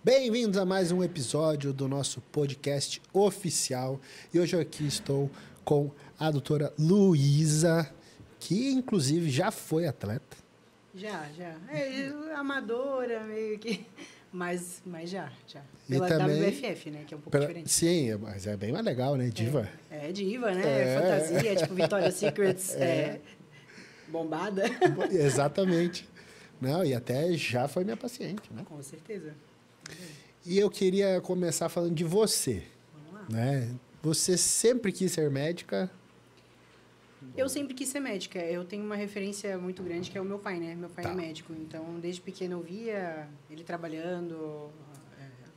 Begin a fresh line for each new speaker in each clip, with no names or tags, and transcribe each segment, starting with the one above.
Bem-vindos a mais um episódio do nosso podcast oficial. E hoje eu aqui estou com a doutora Luísa, que inclusive já foi atleta.
Já. Amadora, meio que... Mas já.
E
Pela
também,
WFF, né? Que é um pouco diferente.
Sim, mas é bem mais legal, né? Diva.
É diva, né? Fantasia, tipo Victoria's Secrets, bombada.
Exatamente. Não, e até já foi minha paciente, né?
Com certeza.
E eu queria começar falando de você.
Vamos lá.
Né? Você sempre quis ser médica?
Eu sempre quis ser médica. Eu tenho uma referência muito grande, que é o meu pai, né? Meu pai é médico. Então, desde pequeno eu via ele trabalhando,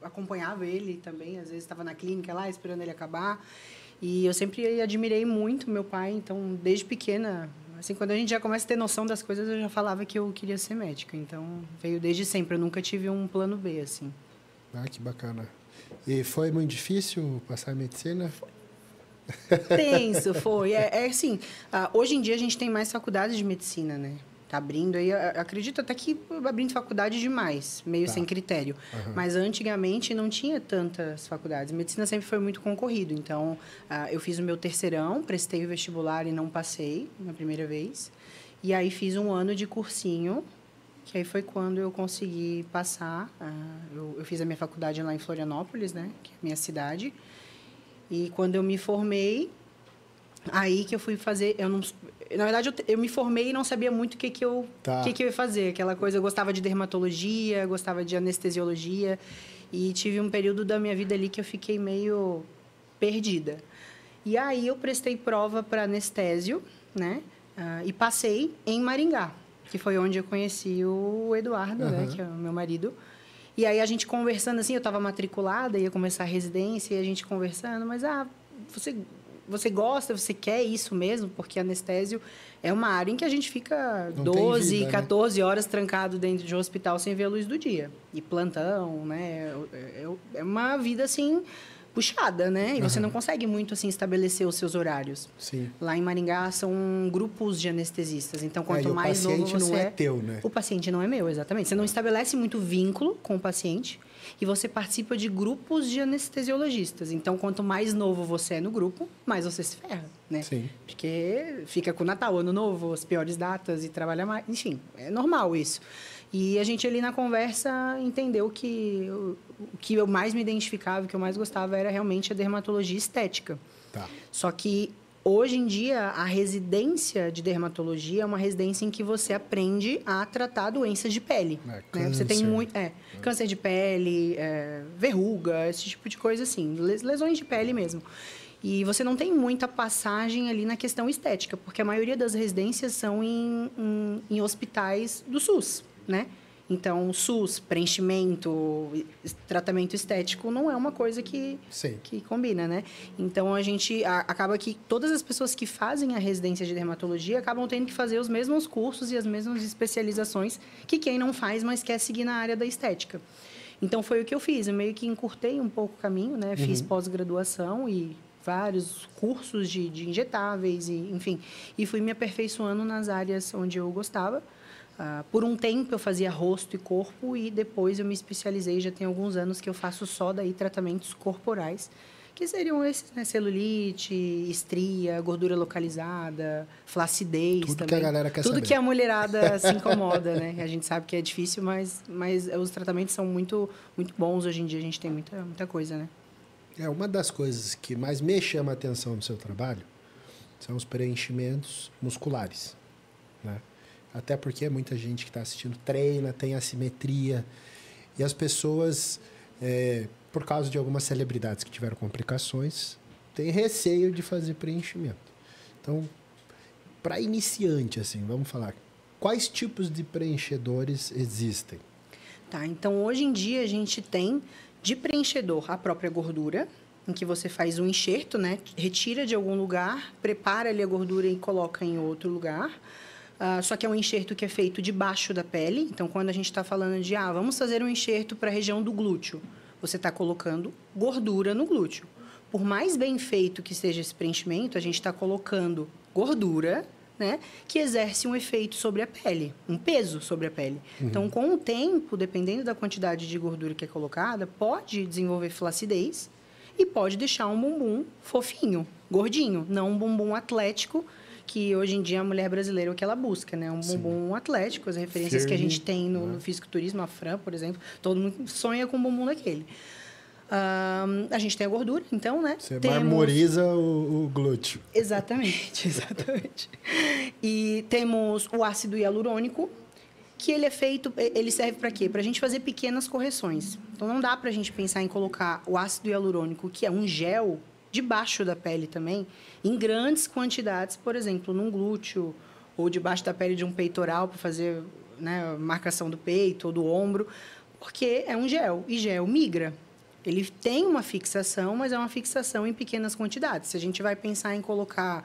acompanhava ele também. Às vezes estava na clínica lá, esperando ele acabar. E eu sempre admirei muito meu pai. Então, desde pequena, assim, quando a gente já começa a ter noção das coisas, eu já falava que eu queria ser médica. Então, veio desde sempre. Eu nunca tive um plano B, assim.
Ah, que bacana. E foi muito difícil passar em medicina?
Tenso, foi. Assim, hoje em dia a gente tem mais faculdades de medicina, né? Tá abrindo aí, acredito até que abrindo faculdade demais, meio sem critério.
Uhum.
Mas antigamente não tinha tantas faculdades. Medicina sempre foi muito concorrido. Então, eu fiz o meu terceirão, prestei o vestibular e não passei na primeira vez. E aí fiz um ano de cursinho, que aí foi quando eu consegui passar. Eu fiz a minha faculdade lá em Florianópolis, né? Que é a minha cidade. E quando eu me formei, aí que eu fui fazer... Na verdade, eu me formei e não sabia muito o que eu ia fazer. Aquela coisa, eu gostava de dermatologia, gostava de anestesiologia. E tive um período da minha vida ali que eu fiquei meio perdida. E aí eu prestei prova para anestésio, né? E passei em Maringá, que foi onde eu conheci o Eduardo, né? Que é o meu marido. E aí a gente conversando assim, eu estava matriculada, ia começar a residência, e a gente conversando, mas você gosta, você quer isso mesmo? Porque anestésio é uma área em que a gente fica 12, 14 horas trancado dentro de um hospital sem ver a luz do dia. E plantão, né? É uma vida assim puxada, né? E você não consegue muito assim estabelecer os seus horários.
Sim.
Lá em Maringá são grupos de anestesistas. Então, quanto mais novo você
o paciente não é teu, né?
O paciente não é meu, exatamente. Você não estabelece muito vínculo com o paciente e você participa de grupos de anestesiologistas. Então, quanto mais novo você é no grupo, mais você se ferra, né?
Sim.
Porque fica com o Natal, Ano Novo, as piores datas e trabalha mais. Enfim, é normal isso. E a gente ali na conversa entendeu que o que eu mais me identificava, o que eu mais gostava era realmente a dermatologia estética.
Tá.
Só que hoje em dia a residência de dermatologia é uma residência em que você aprende a tratar doenças de pele. Né? Você tem muito câncer de pele, verruga, esse tipo de coisa assim, lesões de pele mesmo. E você não tem muita passagem ali na questão estética, porque a maioria das residências são em hospitais do SUS, né? Então, SUS, preenchimento, tratamento estético não é uma coisa que combina, né? Então, a gente acaba que todas as pessoas que fazem a residência de dermatologia acabam tendo que fazer os mesmos cursos e as mesmas especializações que quem não faz, mas quer seguir na área da estética. Então, foi o que eu fiz. Eu meio que encurtei um pouco o caminho, né? Fiz pós-graduação e vários cursos de injetáveis, enfim. E fui me aperfeiçoando nas áreas onde eu gostava. Por um tempo eu fazia rosto e corpo e depois eu me especializei, já tem alguns anos que eu faço só daí tratamentos corporais, que seriam esses, né? Celulite, estria, gordura localizada, flacidez
tudo
também.
Que a galera quer
tudo
saber.
Que a mulherada se incomoda, né? A gente sabe que é difícil, mas os tratamentos são muito, muito bons hoje em dia, a gente tem muita coisa, né?
Uma das coisas que mais me chama a atenção no seu trabalho são os preenchimentos musculares, né? Até porque muita gente que está assistindo treina, tem assimetria. E as pessoas, por causa de algumas celebridades que tiveram complicações, têm receio de fazer preenchimento. Então, para iniciante, assim, vamos falar, quais tipos de preenchedores existem?
Tá, então hoje em dia a gente tem de preenchedor a própria gordura, em que você faz um enxerto, né? Retira de algum lugar, prepara ali a gordura e coloca em outro lugar. Só que é um enxerto que é feito debaixo da pele. Então, quando a gente está falando de, vamos fazer um enxerto para a região do glúteo, você está colocando gordura no glúteo. Por mais bem feito que seja esse preenchimento, a gente está colocando gordura né, que exerce um efeito sobre a pele, um peso sobre a pele. Então, com o tempo, dependendo da quantidade de gordura que é colocada, pode desenvolver flacidez e pode deixar um bumbum fofinho, gordinho, não um bumbum atlético, que hoje em dia a mulher brasileira é o que ela busca, né? Um bumbum atlético, as referências que a gente tem no fisiculturismo, a Fran, por exemplo, todo mundo sonha com um bumbum daquele. A gente tem a gordura, então, né?
Você marmoriza o glúteo.
Exatamente, exatamente. E temos o ácido hialurônico, que ele serve para quê? Para a gente fazer pequenas correções. Então, não dá para a gente pensar em colocar o ácido hialurônico, que é um gel, debaixo da pele também, em grandes quantidades, por exemplo, num glúteo, ou debaixo da pele de um peitoral, para fazer, né, marcação do peito ou do ombro, porque é um gel, e gel migra. Ele tem uma fixação, mas é uma fixação em pequenas quantidades. Se a gente vai pensar em colocar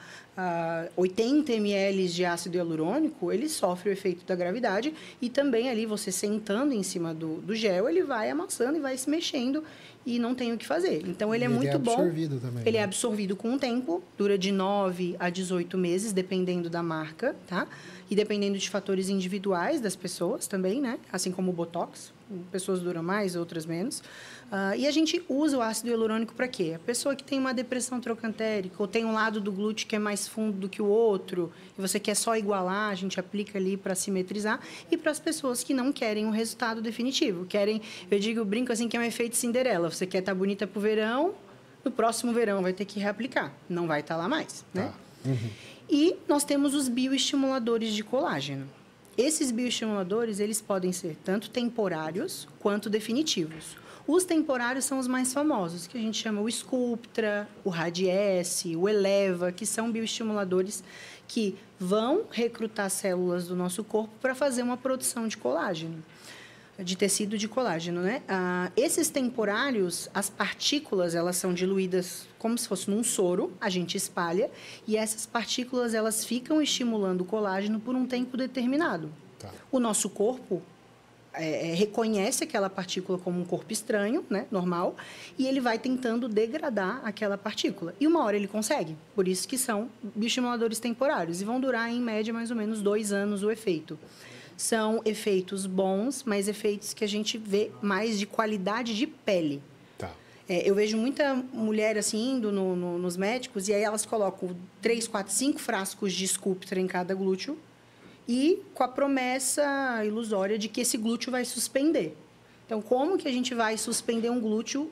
80 ml de ácido hialurônico, ele sofre o efeito da gravidade e também ali você sentando em cima do gel, ele vai amassando e vai se mexendo e não tem o que fazer. Então, ele é muito bom. Ele é absorvido também. Ele é absorvido com o tempo, dura de 9 a 18 meses, dependendo da marca, tá? E dependendo de fatores individuais das pessoas também, né? Assim como o Botox. Pessoas duram mais, outras menos. E a gente usa o ácido hialurônico para quê? A pessoa que tem uma depressão trocantérica ou tem um lado do glúteo que é mais fundo do que o outro e você quer só igualar, a gente aplica ali para simetrizar. E para as pessoas que não querem um resultado definitivo. Eu brinco assim que é um efeito Cinderela. Você quer estar bonita para o verão, no próximo verão vai ter que reaplicar. Não vai estar lá mais, né? E nós temos os bioestimuladores de colágeno. Esses bioestimuladores, eles podem ser tanto temporários quanto definitivos. Os temporários são os mais famosos, que a gente chama o Sculptra, o Radiesse, o Eleva, que são bioestimuladores que vão recrutar células do nosso corpo para fazer uma produção de colágeno, de tecido de colágeno, né? Esses temporários, as partículas, elas são diluídas como se fosse num soro, a gente espalha, e essas partículas, elas ficam estimulando o colágeno por um tempo determinado. Tá. O nosso corpo reconhece aquela partícula como um corpo estranho, né, normal, e ele vai tentando degradar aquela partícula. E uma hora ele consegue, por isso que são bioestimuladores temporários, e vão durar, em média, mais ou menos 2 anos o efeito. São efeitos bons, mas efeitos que a gente vê mais de qualidade de pele. Tá. Eu vejo muita mulher assim indo nos médicos e aí elas colocam 3, 4, 5 frascos de Sculptra em cada glúteo e com a promessa ilusória de que esse glúteo vai suspender. Então, como que a gente vai suspender um glúteo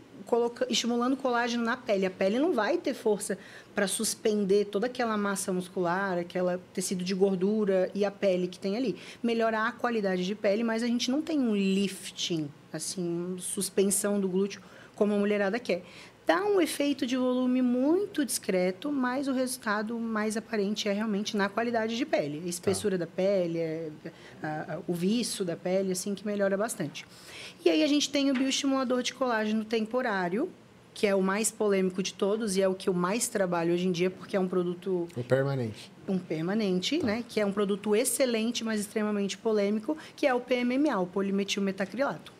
estimulando colágeno na pele? A pele não vai ter força para suspender toda aquela massa muscular, aquele tecido de gordura e a pele que tem ali. Melhorar a qualidade de pele, mas a gente não tem um lifting, assim, suspensão do glúteo, como a mulherada quer. Dá um efeito de volume muito discreto, mas o resultado mais aparente é realmente na qualidade de pele. A espessura da pele, o viço da pele, assim, que melhora bastante. E aí a gente tem o bioestimulador de colágeno temporário, que é o mais polêmico de todos e é o que eu mais trabalho hoje em dia, porque é um produto...
O permanente.
Um permanente, né? Que é um produto excelente, mas extremamente polêmico, que é o PMMA, o polimetilmetacrilato.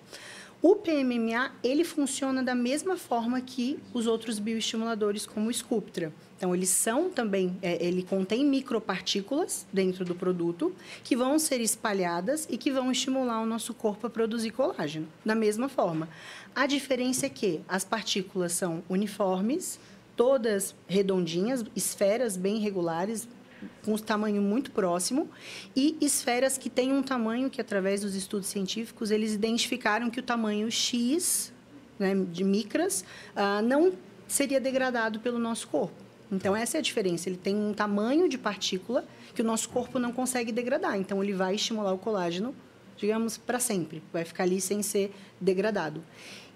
O PMMA, ele funciona da mesma forma que os outros bioestimuladores, como o Sculptra. Então, eles são também... ele contém micropartículas dentro do produto que vão ser espalhadas e que vão estimular o nosso corpo a produzir colágeno, da mesma forma. A diferença é que as partículas são uniformes, todas redondinhas, esferas bem regulares, com um tamanho muito próximo, e esferas que têm um tamanho que, através dos estudos científicos, eles identificaram que o tamanho X, né, de micras, não seria degradado pelo nosso corpo. Então, essa é a diferença. Ele tem um tamanho de partícula que o nosso corpo não consegue degradar. Então, ele vai estimular o colágeno, digamos, para sempre. Vai ficar ali sem ser degradado.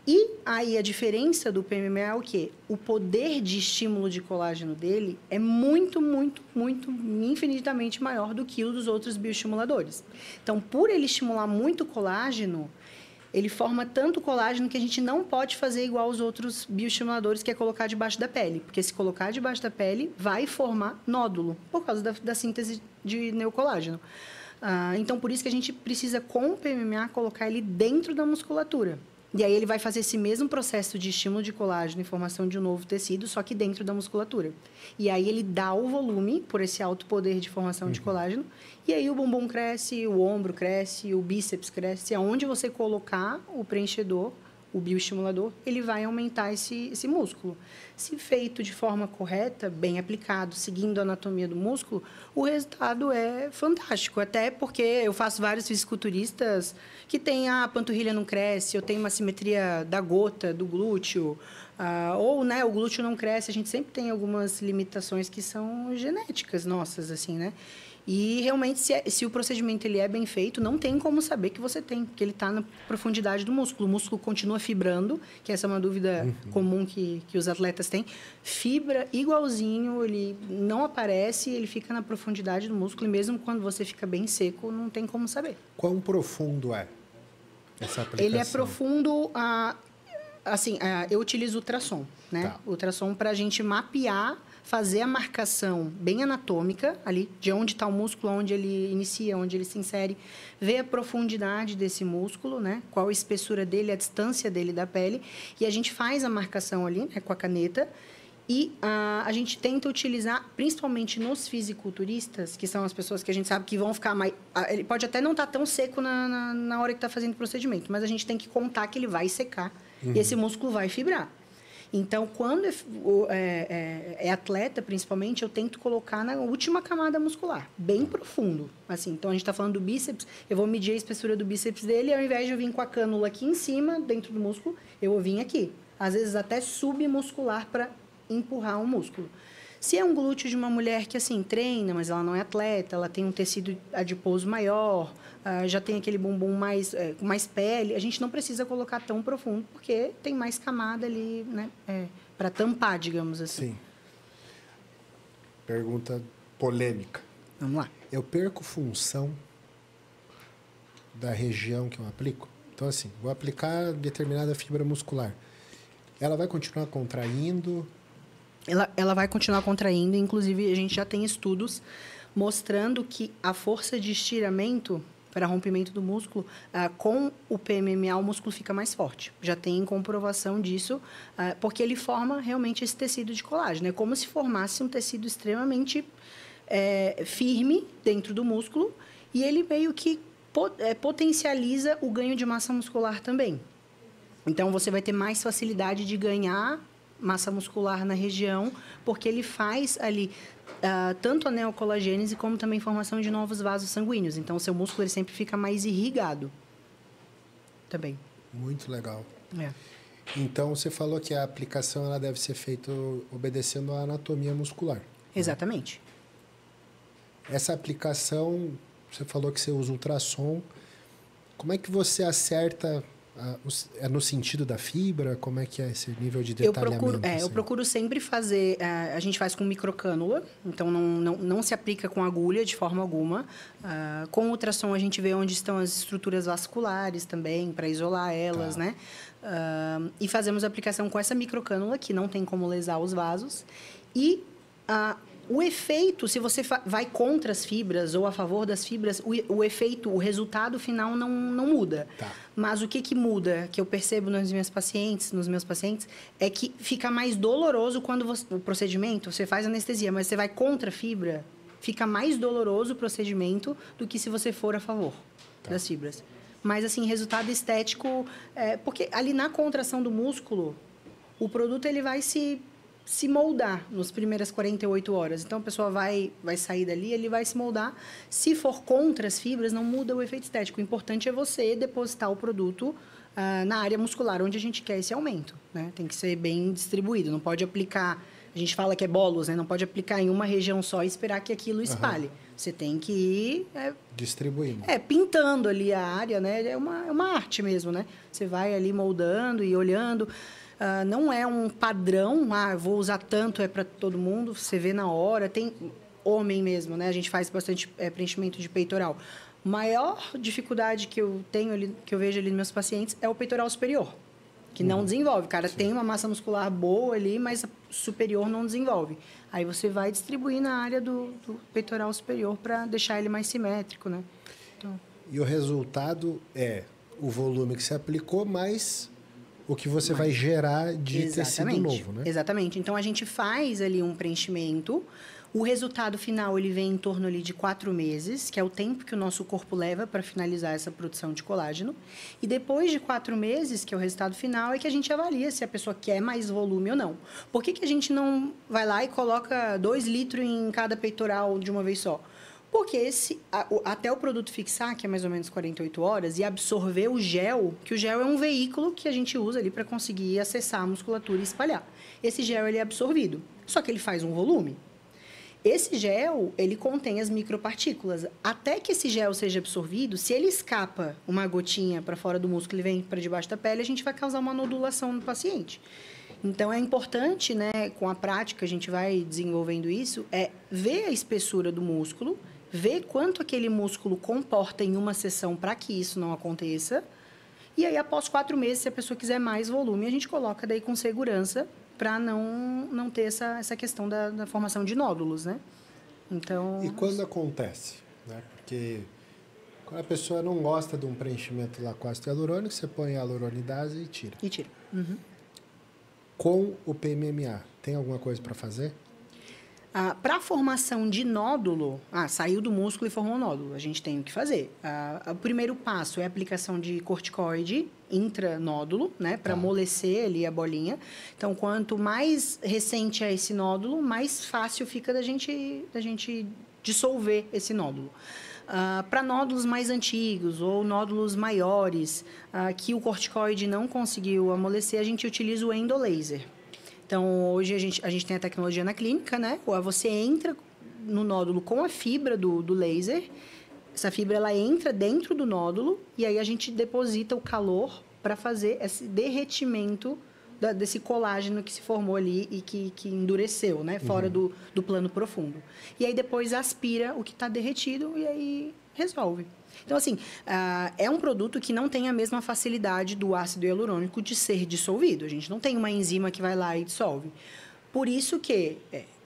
E aí a diferença do PMMA é o quê? O poder de estímulo de colágeno dele é muito, muito, muito, infinitamente maior do que o dos outros bioestimuladores. Então, por ele estimular muito colágeno, ele forma tanto colágeno que a gente não pode fazer igual aos outros bioestimuladores, que é colocar debaixo da pele. Porque se colocar debaixo da pele, vai formar nódulo, por causa da síntese de neocolágeno. Então, por isso que a gente precisa, com o PMMA, colocar ele dentro da musculatura. E aí ele vai fazer esse mesmo processo de estímulo de colágeno e formação de um novo tecido, só que dentro da musculatura. E aí ele dá o volume por esse alto poder de formação de colágeno. E aí o bumbum cresce, o ombro cresce, o bíceps cresce. Aonde você colocar o preenchedor, o bioestimulador, ele vai aumentar esse músculo. Se feito de forma correta, bem aplicado, seguindo a anatomia do músculo, o resultado é fantástico. Até porque eu faço vários fisiculturistas que têm a panturrilha não cresce, eu tenho uma simetria da gota, do glúteo, ou né, o glúteo não cresce. A gente sempre tem algumas limitações que são genéticas nossas, assim, né? E, realmente, se o procedimento ele é bem feito, não tem como saber que você tem, porque ele está na profundidade do músculo. O músculo continua fibrando, que essa é uma dúvida comum que os atletas têm. Fibra igualzinho, ele não aparece, ele fica na profundidade do músculo. E mesmo quando você fica bem seco, não tem como saber.
Quão profundo é essa aplicação?
Ele é profundo... assim, eu utilizo ultrassom, né?
Tá.
Ultrassom para a gente mapear, fazer a marcação bem anatômica ali, de onde está o músculo, onde ele inicia, onde ele se insere, ver a profundidade desse músculo, né? Qual a espessura dele, a distância dele da pele, e a gente faz a marcação ali, né, com a caneta, e a gente tenta utilizar, principalmente nos fisiculturistas, que são as pessoas que a gente sabe que vão ficar mais... Ele pode até não estar tão seco na hora que está fazendo o procedimento, mas a gente tem que contar que ele vai secar e esse músculo vai fibrar. Então, quando é atleta, principalmente, eu tento colocar na última camada muscular, bem profundo. Assim, então, a gente está falando do bíceps, eu vou medir a espessura do bíceps dele, e ao invés de eu vir com a cânula aqui em cima, dentro do músculo, eu vou vir aqui. Às vezes, até submuscular para empurrar o músculo. Se é um glúteo de uma mulher que, assim, treina, mas ela não é atleta, ela tem um tecido adiposo maior, já tem aquele bumbum com mais pele, a gente não precisa colocar tão profundo, porque tem mais camada ali, né? Para tampar, digamos assim.
Sim. Pergunta polêmica.
Vamos lá.
Eu perco função da região que eu aplico? Então, assim, vou aplicar determinada fibra muscular. Ela vai continuar contraindo?
Ela vai continuar contraindo, inclusive a gente já tem estudos mostrando que a força de estiramento para rompimento do músculo, com o PMMA, o músculo fica mais forte. Já tem comprovação disso, porque ele forma realmente esse tecido de colágeno. É como se formasse um tecido extremamente firme dentro do músculo, e ele meio que potencializa o ganho de massa muscular também. Então, você vai ter mais facilidade de ganhar massa muscular na região, porque ele faz ali tanto a neocolagênese como também formação de novos vasos sanguíneos. Então, o seu músculo ele sempre fica mais irrigado também.
Muito legal.
É.
Então, você falou que a aplicação ela deve ser feita obedecendo à anatomia muscular.
Exatamente.
Né? Essa aplicação, você falou que você usa ultrassom. Como é que você acerta... É no sentido da fibra? Como é que é esse nível de detalhamento?
Eu procuro sempre fazer... a gente faz com microcânula, então não se aplica com agulha de forma alguma. Com ultrassom, a gente vê onde estão as estruturas vasculares também, para isolar elas, né? E fazemos a aplicação com essa microcânula, que não tem como lesar os vasos. E... o efeito, se você vai contra as fibras ou a favor das fibras, o efeito, o resultado final não muda.
Tá.
Mas o que muda, que eu percebo nos meus pacientes, é que fica mais doloroso quando o procedimento, você faz anestesia, mas você vai contra a fibra, fica mais doloroso o procedimento do que se você for a favor das fibras. Mas, assim, resultado estético... porque ali na contração do músculo, o produto ele vai se moldar nas primeiras 48 horas. Então, a pessoa vai sair dali, ele vai se moldar. Se for contra as fibras, não muda o efeito estético. O importante é você depositar o produto na área muscular, onde a gente quer esse aumento, né? Tem que ser bem distribuído. Não pode aplicar... A gente fala que é bolos, né? Não pode aplicar em uma região só e esperar que aquilo espalhe. Você tem que ir...
distribuindo.
Pintando ali a área, né? É uma arte mesmo, né? Você vai ali moldando e olhando... não é um padrão, vou usar tanto, é para todo mundo, você vê na hora. Tem homem mesmo, né? A gente faz bastante preenchimento de peitoral. Maior dificuldade que eu tenho ali, que eu vejo ali nos meus pacientes, é o peitoral superior, que não desenvolve. O cara tem uma massa muscular boa ali, mas superior não desenvolve. Aí você vai distribuir na área do peitoral superior para deixar ele mais simétrico, né? Então...
E o resultado é o volume que você aplicou, mais o que você vai gerar de tecido novo, né?
Exatamente. Então, a gente faz ali um preenchimento. O resultado final, ele vem em torno ali de 4 meses, que é o tempo que o nosso corpo leva para finalizar essa produção de colágeno. E depois de 4 meses, que é o resultado final, é que a gente avalia se a pessoa quer mais volume ou não. Por que a gente não vai lá e coloca 2 litros em cada peitoral de uma vez só? Porque até o produto fixar, que é mais ou menos 48 horas, e absorver o gel, que o gel é um veículo que a gente usa ali para conseguir acessar a musculatura e espalhar. Esse gel, ele é absorvido, só que ele faz um volume. Esse gel, ele contém as micropartículas. Até que esse gel seja absorvido, se ele escapa uma gotinha para fora do músculo e vem para debaixo da pele, a gente vai causar uma nodulação no paciente. Então, é importante, né, com a prática, a gente vai desenvolvendo isso, é ver a espessura do músculo, ver quanto aquele músculo comporta em uma sessão para que isso não aconteça. E aí, após 4 meses, se a pessoa quiser mais volume, a gente coloca daí com segurança para não ter essa questão da formação de nódulos, né? Então...
E quando acontece? Né? Porque quando a pessoa não gosta de um preenchimento lá com ácido hialurônico, você põe a hialuronidase e tira.
E tira. Uhum.
Com o PMMA, tem alguma coisa para fazer?
Para a formação de nódulo, saiu do músculo e formou um nódulo, a gente tem o que fazer. O primeiro passo é a aplicação de corticoide intranódulo, né, para amolecer ali a bolinha. Então, quanto mais recente é esse nódulo, mais fácil fica da gente dissolver esse nódulo. Para nódulos mais antigos ou nódulos maiores, que o corticoide não conseguiu amolecer, a gente utiliza o endolaser. Então, hoje a gente tem a tecnologia na clínica, né? Você entra no nódulo com a fibra do laser, essa fibra ela entra dentro do nódulo e aí a gente deposita o calor para fazer esse derretimento desse colágeno que se formou ali e que endureceu, né? Fora do plano profundo. E aí depois aspira o que está derretido e aí resolve. Então, assim, é um produto que não tem a mesma facilidade do ácido hialurônico de ser dissolvido. A gente não tem uma enzima que vai lá e dissolve. Por isso que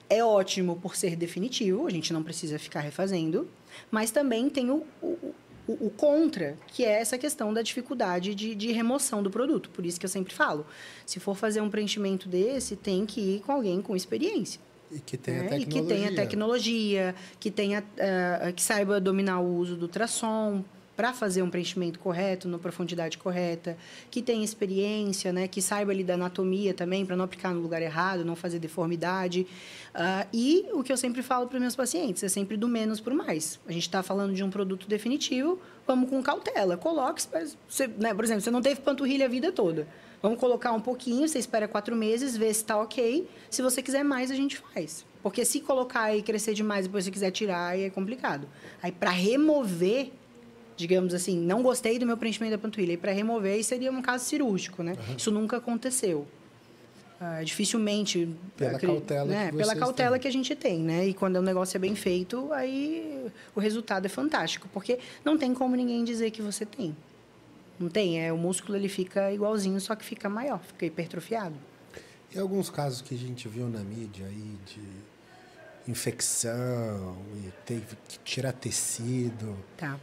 é ótimo por ser definitivo, a gente não precisa ficar refazendo, mas também tem o contra, que é essa questão da dificuldade de remoção do produto. Por isso que eu sempre falo, se for fazer um preenchimento desse, tem que ir com alguém com experiência.
E que tenha tecnologia.
E que tenha tecnologia, que saiba dominar o uso do ultrassom para fazer um preenchimento correto, na profundidade correta, que tenha experiência, né, que saiba ali da anatomia também, para não aplicar no lugar errado, não fazer deformidade. E o que eu sempre falo para os meus pacientes, é sempre do menos para o mais. A gente está falando de um produto definitivo, vamos com cautela. Coloque, né, por exemplo, você não teve panturrilha a vida toda. Vamos colocar um pouquinho, você espera 4 meses, vê se está ok. Se você quiser mais, a gente faz. Porque se colocar e crescer demais, depois você quiser tirar, aí é complicado. Aí, para remover, digamos assim, não gostei do meu preenchimento da panturrilha, e para remover, aí seria um caso cirúrgico, né? Isso nunca aconteceu. Dificilmente...
Pela cautela que vocês
Pela cautela
têm.
que a gente tem, né? E quando o negócio é bem feito, aí o resultado é fantástico. Porque não tem como ninguém dizer que você tem. Não tem, o músculo ele fica igualzinho, só que fica maior, fica hipertrofiado.
E alguns casos que a gente viu na mídia aí de infecção e teve que tirar tecido.
Tá.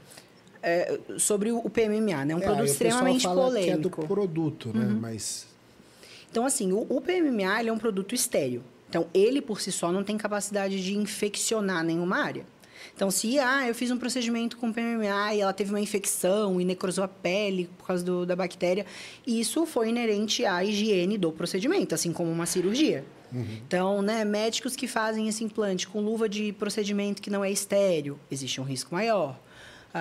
Sobre o PMMA, né? Um produto extremamente
fala
polêmico.
Que é do produto, né? Mas...
Então, assim, o PMMA ele é um produto estéril. Então, ele por si só não tem capacidade de infeccionar nenhuma área. Então, se eu fiz um procedimento com PMMA e ela teve uma infecção e necrosou a pele por causa da bactéria, isso foi inerente à higiene do procedimento, assim como uma cirurgia. Então, né, médicos que fazem esse implante com luva de procedimento que não é estéril, existe um risco maior.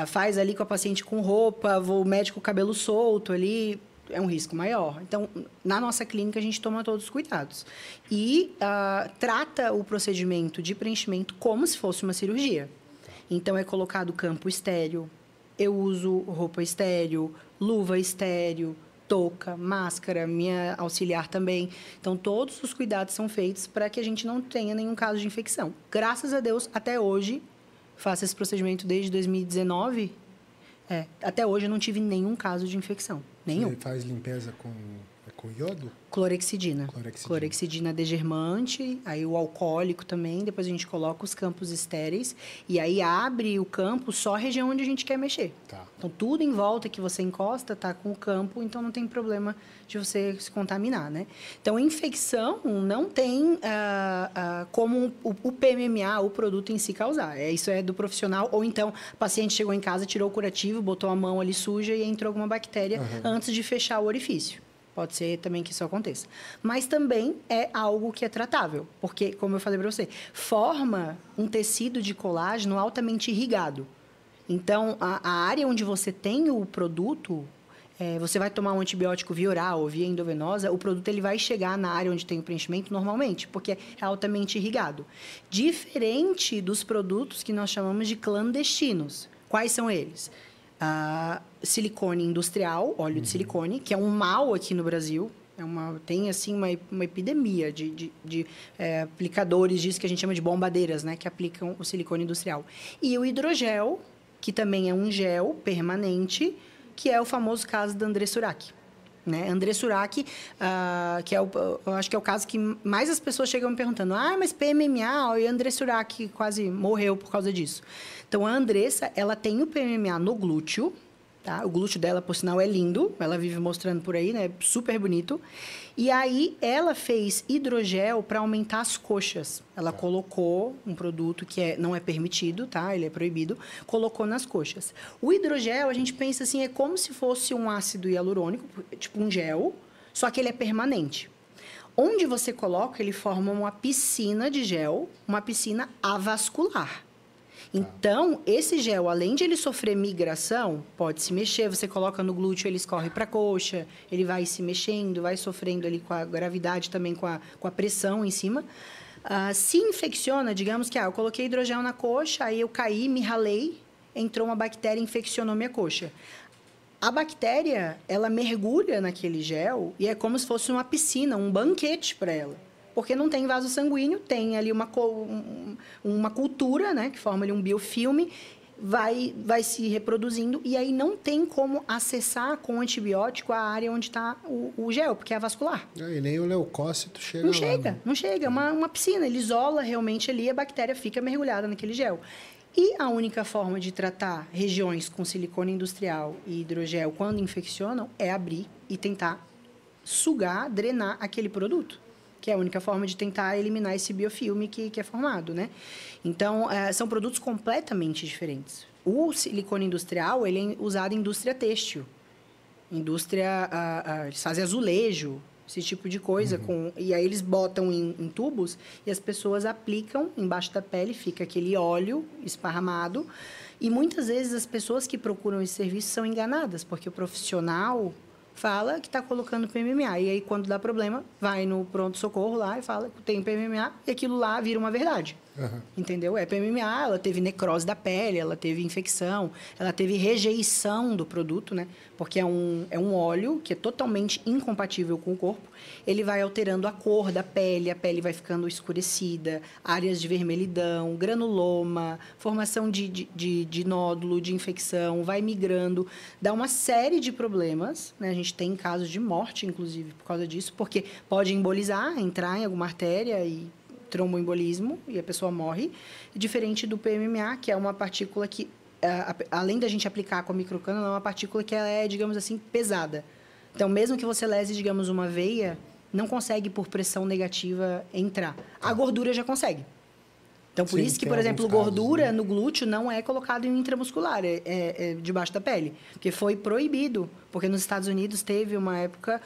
Faz ali com a paciente com roupa, o médico com cabelo solto ali, é um risco maior. Então, na nossa clínica, a gente toma todos os cuidados. E trata o procedimento de preenchimento como se fosse uma cirurgia. Então, é colocado campo estéril, eu uso roupa estéril, luva estéril, touca, máscara, minha auxiliar também. Então, todos os cuidados são feitos para que a gente não tenha nenhum caso de infecção. Graças a Deus, até hoje, faço esse procedimento desde 2019, até hoje eu não tive nenhum caso de infecção. Nenhum.
Você faz limpeza Com iodo?
Clorexidina. Clorexidina degermante, aí o alcoólico também, depois a gente coloca os campos estéreis e aí abre o campo só a região onde a gente quer mexer.
Tá.
Então, tudo em volta que você encosta tá com o campo, então não tem problema de você se contaminar, né? Então, infecção não tem como o PMMA, o produto em si, causar. Isso é do profissional, ou então o paciente chegou em casa, tirou o curativo, botou a mão ali suja e entrou alguma bactéria antes de fechar o orifício. Pode ser também que isso aconteça. Mas também é algo que é tratável, porque, como eu falei para você, forma um tecido de colágeno altamente irrigado. Então, a área onde você tem o produto, você vai tomar um antibiótico via oral ou via endovenosa, o produto ele vai chegar na área onde tem o preenchimento normalmente, porque é altamente irrigado. Diferente dos produtos que nós chamamos de clandestinos. Quais são eles? Silicone industrial, óleo de silicone, que é um mal aqui no Brasil. Tem, assim, uma epidemia de aplicadores disso que a gente chama de bombadeiras, né? Que aplicam o silicone industrial. E o hidrogel, que também é um gel permanente, que é o famoso caso da André Surak. Né? André Surak, que eu acho que é o caso que mais as pessoas chegam me perguntando, mas PMMA, e a André Surak quase morreu por causa disso. Então, a Andressa, ela tem o PMMA no glúteo, tá? O glúteo dela, por sinal, é lindo, ela vive mostrando por aí, né? Super bonito. E aí, ela fez hidrogel para aumentar as coxas. Ela colocou um produto que não é permitido, tá? Ele é proibido, colocou nas coxas. O hidrogel, a gente pensa assim, é como se fosse um ácido hialurônico, tipo um gel, só que ele é permanente. Onde você coloca, ele forma uma piscina de gel, uma piscina avascular. Então, esse gel, além de ele sofrer migração, pode se mexer, você coloca no glúteo, ele escorre para a coxa, ele vai se mexendo, vai sofrendo ali com a gravidade também, com a pressão em cima. Se infecciona, digamos que eu coloquei hidrogel na coxa, aí eu caí, me ralei, entrou uma bactéria e infeccionou minha coxa. A bactéria, ela mergulha naquele gel e é como se fosse uma piscina, um banquete para ela. Porque não tem vaso sanguíneo, tem ali uma cultura, né, que forma ali um biofilme, vai se reproduzindo, e aí não tem como acessar com antibiótico a área onde está o gel, porque é vascular.
E nem o leucócito chega
não
lá.
Chega, não chega. É uma piscina, ele isola realmente ali, a bactéria fica mergulhada naquele gel. E a única forma de tratar regiões com silicone industrial e hidrogel quando infeccionam é abrir e tentar sugar, drenar aquele produto, que é a única forma de tentar eliminar esse biofilme que é formado, né? Então, são produtos completamente diferentes. O silicone industrial, ele é usado em indústria têxtil. Eles fazem azulejo, esse tipo de coisa. E aí eles botam em tubos e as pessoas aplicam embaixo da pele, fica aquele óleo esparramado. E muitas vezes as pessoas que procuram esse serviço são enganadas, porque o profissional fala que está colocando PMMA. E aí, quando dá problema, vai no pronto-socorro lá e fala que tem PMMA e aquilo lá vira uma verdade. Entendeu? É PMMA, ela teve necrose da pele, ela teve infecção, ela teve rejeição do produto, né? Porque é um óleo que é totalmente incompatível com o corpo. Ele vai alterando a cor da pele, a pele vai ficando escurecida, áreas de vermelhidão, granuloma, formação de nódulo, de infecção, vai migrando, dá uma série de problemas, né? A gente tem casos de morte, inclusive, por causa disso, porque pode embolizar, entrar em alguma artéria e tromboembolismo, e a pessoa morre, diferente do PMMA, que é uma partícula que, além da gente aplicar com a microcânula, é uma partícula que ela é, digamos assim, pesada. Então, mesmo que você lese, digamos, uma veia, não consegue, por pressão negativa, entrar. A gordura já consegue. Então, por isso que, por exemplo, gordura no glúteo não é colocado em intramuscular, é debaixo da pele. Porque foi proibido. Porque nos Estados Unidos teve uma época,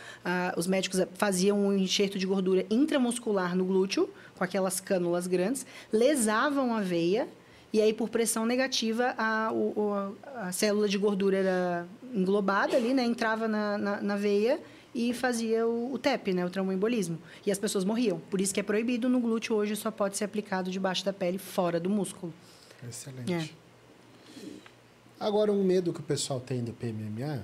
os médicos faziam um enxerto de gordura intramuscular no glúteo, com aquelas cânulas grandes, lesavam a veia, e aí, por pressão negativa, a célula de gordura era englobada ali, né? Entrava na veia e fazia o TEP, né? O tromboembolismo. E as pessoas morriam. Por isso que é proibido no glúteo hoje, só pode ser aplicado debaixo da pele, fora do músculo.
Excelente. Agora, um medo que o pessoal tem do PMMA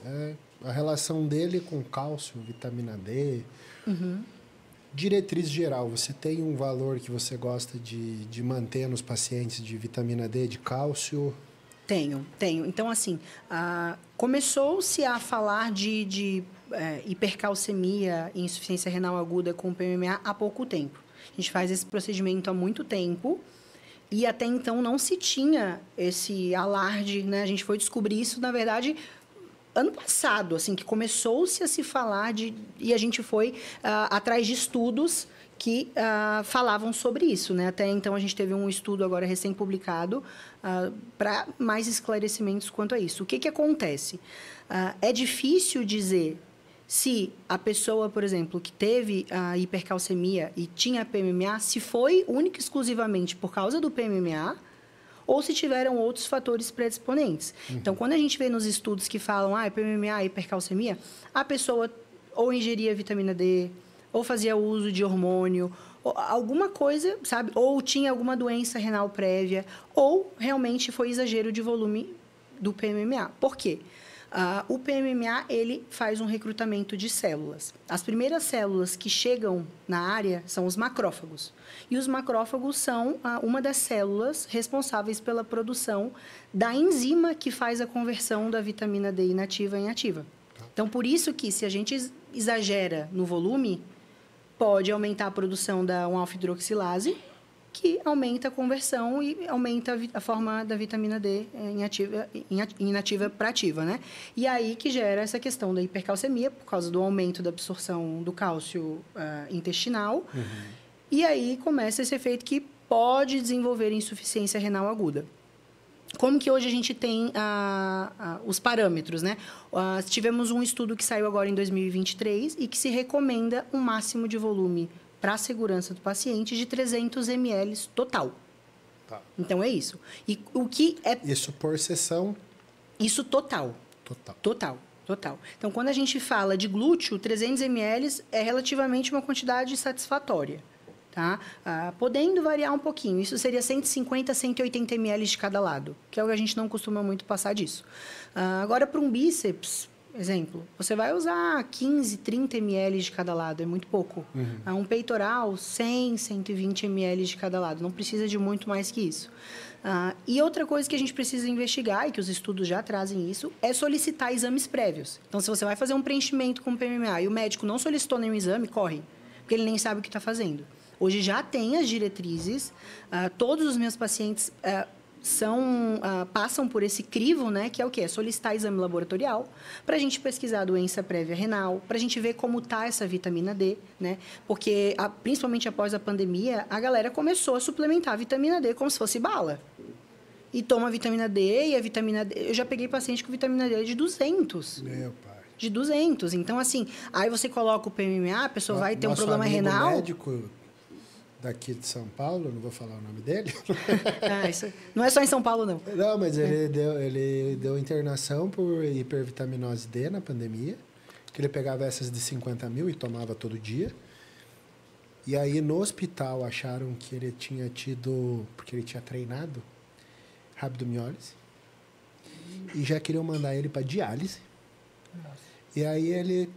é a relação dele com cálcio, vitamina D. Diretriz geral, você tem um valor que você gosta de manter nos pacientes de vitamina D, de cálcio?
Tenho. Então, assim, começou-se a falar de hipercalcemia e insuficiência renal aguda com PMMA há pouco tempo. A gente faz esse procedimento há muito tempo e até então não se tinha esse alarde, né? A gente foi descobrir isso, na verdade, ano passado, assim, que começou-se a se falar e a gente foi atrás de estudos que falavam sobre isso, né? Até então, a gente teve um estudo agora recém-publicado para mais esclarecimentos quanto a isso. O que acontece? É difícil dizer se a pessoa, por exemplo, que teve a hipercalcemia e tinha PMMA, se foi única e exclusivamente por causa do PMMA ou se tiveram outros fatores predisponentes. Então, quando a gente vê nos estudos que falam PMMA, hipercalcemia, a pessoa ou ingeria vitamina D, ou fazia uso de hormônio, ou alguma coisa, sabe? Ou tinha alguma doença renal prévia, ou realmente foi exagero de volume do PMMA. Por quê? O PMMA, ele faz um recrutamento de células. As primeiras células que chegam na área são os macrófagos. E os macrófagos são uma das células responsáveis pela produção da enzima que faz a conversão da vitamina D inativa em ativa. Então, por isso que, se a gente exagera no volume, pode aumentar a produção da 1-alfa-hidroxilase, que aumenta a conversão e aumenta a forma da vitamina D inativa para ativa, né? E aí que gera essa questão da hipercalcemia, por causa do aumento da absorção do cálcio intestinal. E aí começa esse efeito que pode desenvolver insuficiência renal aguda. Como que hoje a gente tem os parâmetros, né? Tivemos um estudo que saiu agora em 2023 e que se recomenda um máximo de volume para a segurança do paciente de 300 ml total.
Tá.
Então, é isso. E o que é...
Isso por sessão?
Isso total. Total. Então, quando a gente fala de glúteo, 300 ml é relativamente uma quantidade satisfatória. Tá? Podendo variar um pouquinho. Isso seria 150 a 180 ml de cada lado, que é o que a gente não costuma muito passar disso. Agora, para um bíceps, exemplo, você vai usar 15, 30 ml de cada lado, é muito pouco. Um peitoral, 100, 120 ml de cada lado, não precisa de muito mais que isso. E outra coisa que a gente precisa investigar, e que os estudos já trazem isso, é solicitar exames prévios. Então, se você vai fazer um preenchimento com PMMA e o médico não solicitou nenhum exame, corre, porque ele nem sabe o que está fazendo. Hoje já tem as diretrizes, todos os meus pacientes passam por esse crivo, né, que é o quê? É solicitar exame laboratorial para a gente pesquisar a doença prévia renal, para a gente ver como está essa vitamina D, né? Porque, principalmente após a pandemia, a galera começou a suplementar a vitamina D como se fosse bala. E toma vitamina D, e a vitamina D... Eu já peguei paciente com vitamina D de 200.
Meu pai.
De 200. Então, assim, aí você coloca o PMMA, a pessoa vai ter um problema renal...
Médico daqui de São Paulo, não vou falar o nome dele.
Isso não é só em São Paulo, não.
Não, mas ele deu internação por hipervitaminose D na pandemia, que ele pegava essas de 50 mil e tomava todo dia. E aí, no hospital, acharam que ele tinha tido... Porque ele tinha treinado rabdomiólise. E já queriam mandar ele para diálise. Nossa. E aí, ele...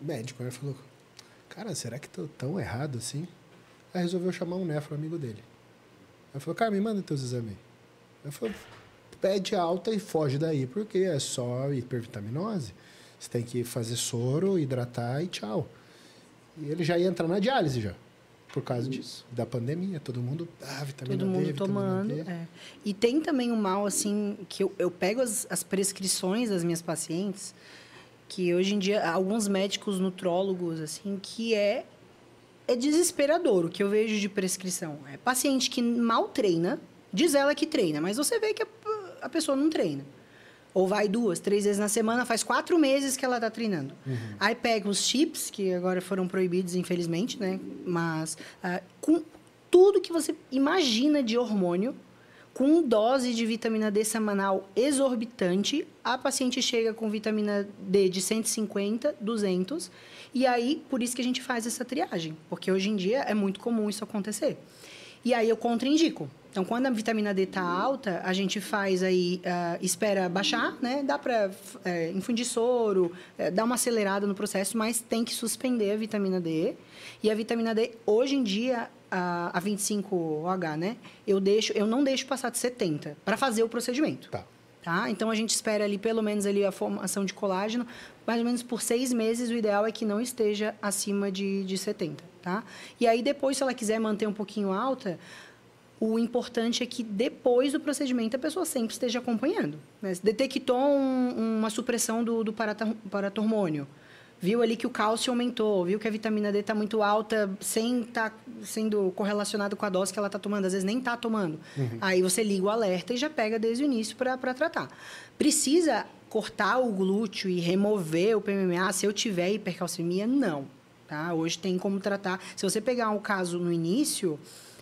Médico, né? Falou... Cara, será que tô tão errado assim? Aí resolveu chamar um nefro amigo dele. Aí falou, cara, me manda teus exames. Aí falou, pede alta e foge daí, porque é só hipervitaminose. Você tem que fazer soro, hidratar e tchau. E ele já ia entrar na diálise já, por causa disso, da pandemia. Todo mundo, vitamina D,
todo mundo
vitamina
tomando.
D.
E tem também um mal, assim, que eu pego as prescrições das minhas pacientes, que hoje em dia, alguns médicos nutrólogos, assim, que é desesperador o que eu vejo de prescrição. É paciente que mal treina, diz ela que treina, mas você vê que a pessoa não treina. Ou vai 2, 3 vezes na semana, faz 4 meses que ela está treinando. Aí pega os chips, que agora foram proibidos, infelizmente, né? Mas com tudo que você imagina de hormônio, com dose de vitamina D semanal exorbitante, a paciente chega com vitamina D de 150, 200, e aí, por isso que a gente faz essa triagem, porque hoje em dia é muito comum isso acontecer. E aí eu contraindico. Então, quando a vitamina D está alta, a gente faz aí, espera baixar, né? Dá para infundir soro, dar uma acelerada no processo, mas tem que suspender a vitamina D. E a vitamina D, hoje em dia, a 25OH, né? Eu não deixo passar de 70 para fazer o procedimento.
Tá.
Tá? Então, a gente espera ali, pelo menos, ali a formação de colágeno, mais ou menos por 6 meses, o ideal é que não esteja acima de 70, tá? E aí, depois, se ela quiser manter um pouquinho alta, o importante é que, depois do procedimento, a pessoa sempre esteja acompanhando. Né? Se detectou uma supressão do paratormônio, viu ali que o cálcio aumentou, viu que a vitamina D está muito alta, sem estar sendo correlacionado com a dose que ela está tomando, às vezes nem está tomando. Aí você liga o alerta e já pega desde o início para tratar. Precisa cortar o glúteo e remover o PMMA se eu tiver hipercalcemia? Não. Tá? Hoje tem como tratar. Se você pegar um caso no início,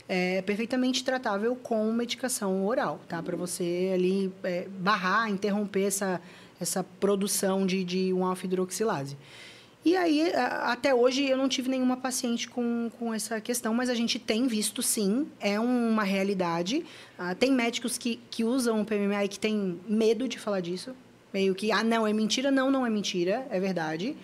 é perfeitamente tratável com medicação oral, tá? Para você ali barrar, interromper essa produção de uma alfa-hidroxilase. E aí, até hoje, eu não tive nenhuma paciente com essa questão, mas a gente tem visto, sim, é uma realidade. Tem médicos que usam o PMMA e que têm medo de falar disso. Meio que, não, é mentira. Não, não é mentira, é verdade.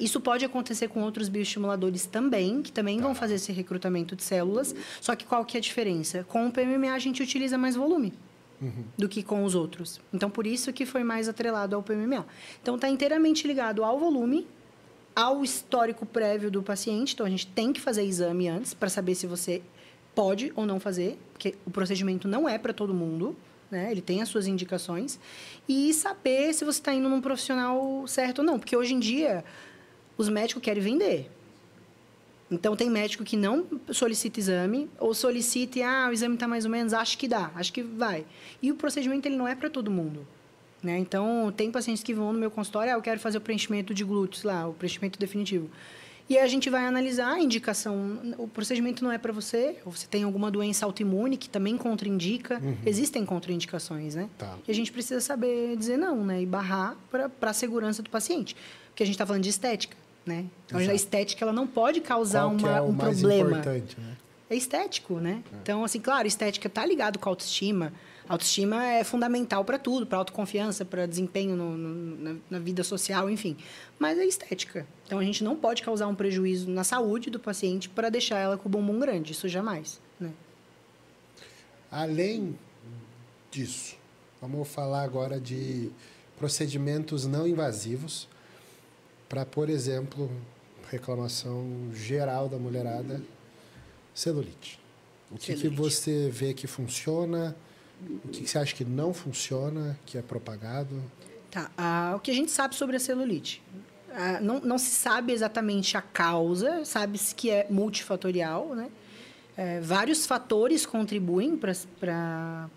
Isso pode acontecer com outros bioestimuladores também, que também vão fazer esse recrutamento de células. Só que qual que é a diferença? Com o PMMA, a gente utiliza mais volume do que com os outros. Então, por isso que foi mais atrelado ao PMMA. Então, está inteiramente ligado ao volume, ao histórico prévio do paciente. Então, a gente tem que fazer exame antes para saber se você pode ou não fazer, porque o procedimento não é para todo mundo, né? Ele tem as suas indicações. E saber se você está indo num profissional certo ou não. Porque, hoje em dia, os médicos querem vender. Então, tem médico que não solicita exame, ou solicita o exame está mais ou menos, acho que dá, acho que vai. E o procedimento ele não é para todo mundo. Né? Então, tem pacientes que vão no meu consultório, eu quero fazer o preenchimento de glúteos lá, o preenchimento definitivo. E aí a gente vai analisar a indicação. O procedimento não é para você, ou você tem alguma doença autoimune que também contraindica. Existem contraindicações, né?
Tá.
E a gente precisa saber dizer não, né? E barrar para a segurança do paciente. Porque a gente está falando de estética, né? Então, a estética ela não pode causar
Qual que é o
um
mais
problema.
importante, né?
É estético, né? Então, assim, claro, estética está ligado com a autoestima. A autoestima é fundamental para tudo, para autoconfiança, para desempenho na vida social, enfim. Mas é estética. Então, a gente não pode causar um prejuízo na saúde do paciente para deixar ela com o bumbum grande. Isso jamais, né?
Além disso, vamos falar agora de procedimentos não invasivos para, por exemplo, reclamação geral da mulherada, celulite. O que você vê que funciona? O que você acha que não funciona, que é propagado?
Tá. O que a gente sabe sobre a celulite? Não se sabe exatamente a causa, sabe-se que é multifatorial, né? Vários fatores contribuem para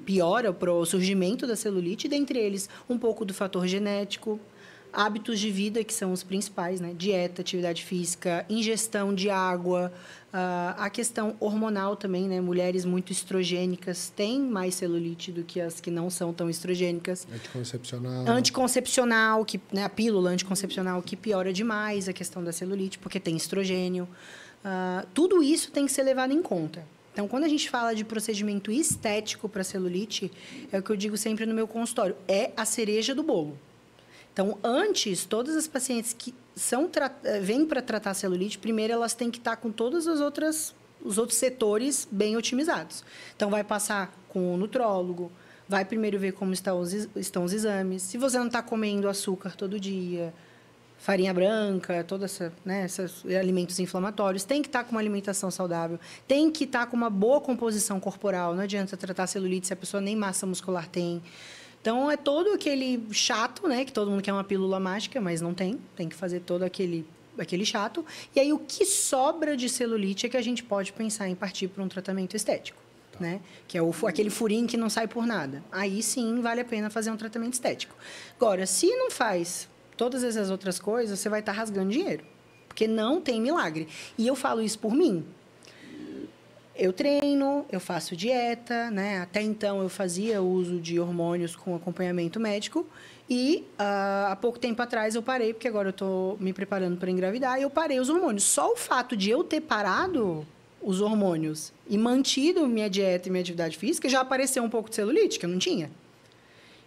piora, para o surgimento da celulite, dentre eles um pouco do fator genético, hábitos de vida, que são os principais, né? Dieta, atividade física, ingestão de água, a questão hormonal também, né? Mulheres muito estrogênicas têm mais celulite do que as que não são tão estrogênicas.
Anticoncepcional.
Anticoncepcional, né? A pílula anticoncepcional que piora demais a questão da celulite, porque tem estrogênio. Tudo isso tem que ser levado em conta. Então, quando a gente fala de procedimento estético para celulite, é o que eu digo sempre no meu consultório, é a cereja do bolo. Então, antes, todas as pacientes que vêm para tratar celulite, primeiro elas têm que estar com todos os outros setores bem otimizados. Então, vai passar com o nutrólogo, vai primeiro ver como estão os exames. Se você não está comendo açúcar todo dia, farinha branca, todos esses alimentos inflamatórios, tem que estar com uma alimentação saudável, tem que estar com uma boa composição corporal. Não adianta tratar celulite se a pessoa nem massa muscular tem. Então, é todo aquele chato, né? Que todo mundo quer uma pílula mágica, mas não tem. Tem que fazer todo aquele chato. E aí, o que sobra de celulite é que a gente pode pensar em partir para um tratamento estético, né? Que é aquele furinho que não sai por nada. Aí, sim, vale a pena fazer um tratamento estético. Agora, se não faz todas essas outras coisas, você vai estar rasgando dinheiro. Porque não tem milagre. E eu falo isso por mim. Eu treino, eu faço dieta, né? Até então eu fazia uso de hormônios com acompanhamento médico e há pouco tempo atrás eu parei, porque agora eu estou me preparando para engravidar e eu parei os hormônios. Só o fato de eu ter parado os hormônios e mantido minha dieta e minha atividade física já apareceu um pouco de celulite, que eu não tinha.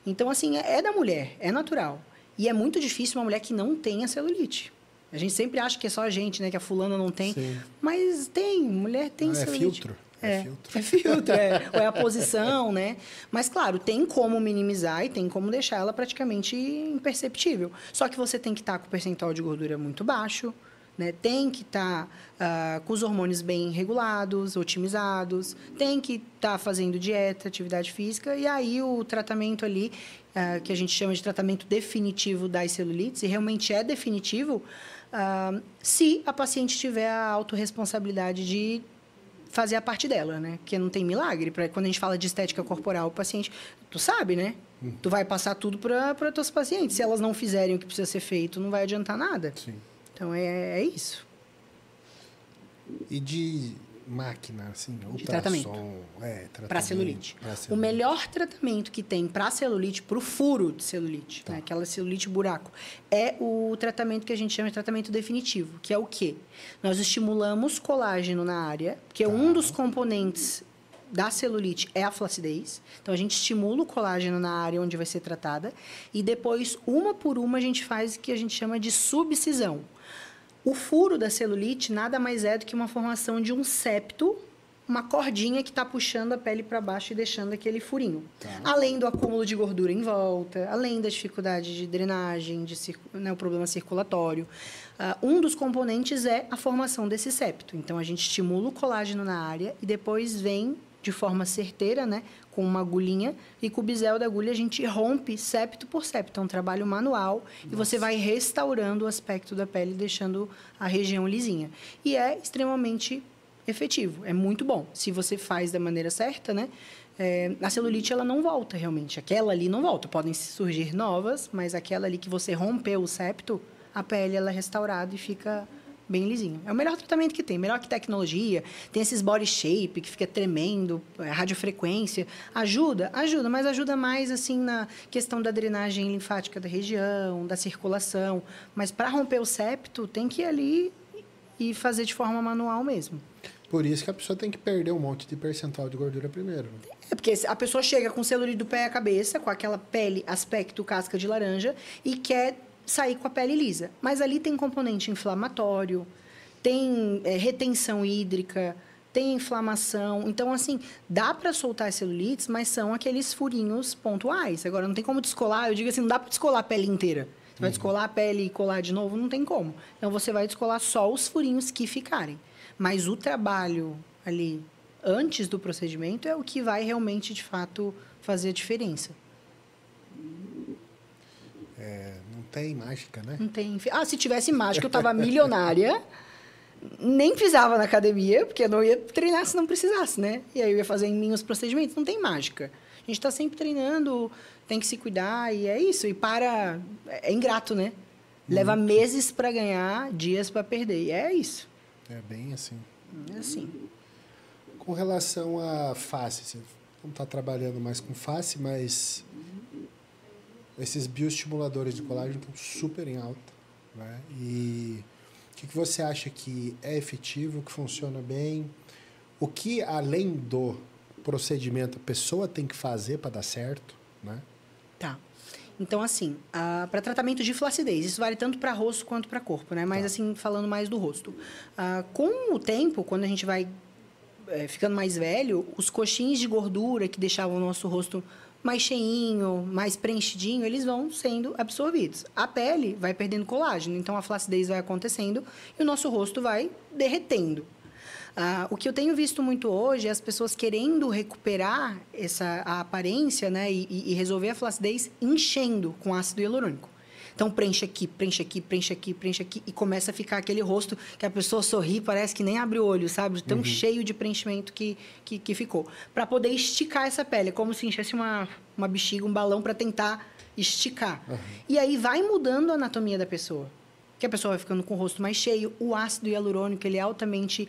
Então, assim, é da mulher, é natural. E é muito difícil uma mulher que não tenha celulite. A gente sempre acha que é só a gente, né? Que a fulana não tem.
Sim.
Mas tem, mulher tem celulite.
É filtro? filtro.
É filtro, ou é a posição, né? Mas, claro, tem como minimizar e tem como deixar ela praticamente imperceptível. Só que você tem que estar com o percentual de gordura muito baixo, né? Tem que estar com os hormônios bem regulados, otimizados, tem que estar fazendo dieta, atividade física, e aí o tratamento ali, que a gente chama de tratamento definitivo das celulites, e realmente é definitivo, se a paciente tiver a autorresponsabilidade de fazer a parte dela, né? Porque não tem milagre. Quando a gente fala de estética corporal, o paciente... Tu sabe, né? Tu vai passar tudo para teus pacientes. Se elas não fizerem o que precisa ser feito, não vai adiantar nada.
Sim.
Então, é isso.
E de máquina, assim,
de tratamento. Para celulite. O melhor tratamento que tem para celulite, para o furo de celulite, né? Aquela celulite buraco, é o tratamento que a gente chama de tratamento definitivo, que é o quê? Nós estimulamos colágeno na área, porque um dos componentes da celulite é a flacidez. Então, a gente estimula o colágeno na área onde vai ser tratada e depois, uma por uma, a gente faz o que a gente chama de subcisão. O furo da celulite nada mais é do que uma formação de um septo, uma cordinha que está puxando a pele para baixo e deixando aquele furinho. Além do acúmulo de gordura em volta, além da dificuldade de drenagem, o problema circulatório. Um dos componentes é a formação desse septo. Então, a gente estimula o colágeno na área e depois vem de forma certeira, né, com uma agulhinha, e com o bisel da agulha a gente rompe septo por septo. É um trabalho manual. Nossa. E você vai restaurando o aspecto da pele, deixando a região lisinha. E é extremamente efetivo, é muito bom. Se você faz da maneira certa, né, a celulite ela não volta realmente. Aquela ali não volta. Podem surgir novas, mas aquela ali que você rompeu o septo, a pele ela é restaurada e fica bem lisinho. É o melhor tratamento que tem, melhor que tecnologia. Tem esses body shape que fica tremendo, radiofrequência. Ajuda, mas ajuda mais assim na questão da drenagem linfática da região, da circulação. Mas para romper o septo, tem que ir ali e fazer de forma manual mesmo.
Por isso que a pessoa tem que perder um monte de percentual de gordura primeiro.
É porque a pessoa chega com celulite do pé à cabeça, com aquela pele, aspecto casca de laranja, e quer sair com a pele lisa. Mas ali tem componente inflamatório, tem retenção hídrica, tem inflamação. Então, assim, dá para soltar as celulites, mas são aqueles furinhos pontuais. Agora, não tem como descolar. Eu digo assim, não dá para descolar a pele inteira. Você vai descolar a pele e colar de novo? Não tem como. Então, você vai descolar só os furinhos que ficarem. Mas o trabalho ali, antes do procedimento, é o que vai realmente, de fato, fazer a diferença.
Não tem mágica, né?
Não tem. Se tivesse mágica, eu estava milionária, nem pisava na academia, porque eu não ia treinar se não precisasse, né? E aí eu ia fazer em mim os procedimentos. Não tem mágica. A gente está sempre treinando, tem que se cuidar, e é isso. E é ingrato, né? Leva meses para ganhar, dias para perder. E é isso.
É bem assim.
É assim.
Com relação à face, você não está trabalhando mais com face, mas esses bioestimuladores de colágeno estão super em alta, né? E o que você acha que é efetivo, que funciona bem? O que, além do procedimento, a pessoa tem que fazer para dar certo, né?
Tá. Então, assim, para tratamento de flacidez, isso vale tanto para rosto quanto para corpo, né? Mas, assim, falando mais do rosto. Com o tempo, quando a gente vai ficando mais velho, os coxins de gordura que deixavam o nosso rosto mais cheinho, mais preenchidinho, eles vão sendo absorvidos. A pele vai perdendo colágeno, então a flacidez vai acontecendo e o nosso rosto vai derretendo. O que eu tenho visto muito hoje é as pessoas querendo recuperar a aparência, né, e resolver a flacidez enchendo com ácido hialurônico. Então, preenche aqui, preenche aqui, preenche aqui, preenche aqui, e começa a ficar aquele rosto que a pessoa sorri, parece que nem abre o olho, sabe? Tão cheio de preenchimento que ficou. Para poder esticar essa pele, é como se enchesse uma bexiga, um balão para tentar esticar. E aí vai mudando a anatomia da pessoa. Que a pessoa vai ficando com o rosto mais cheio. O ácido hialurônico, ele é altamente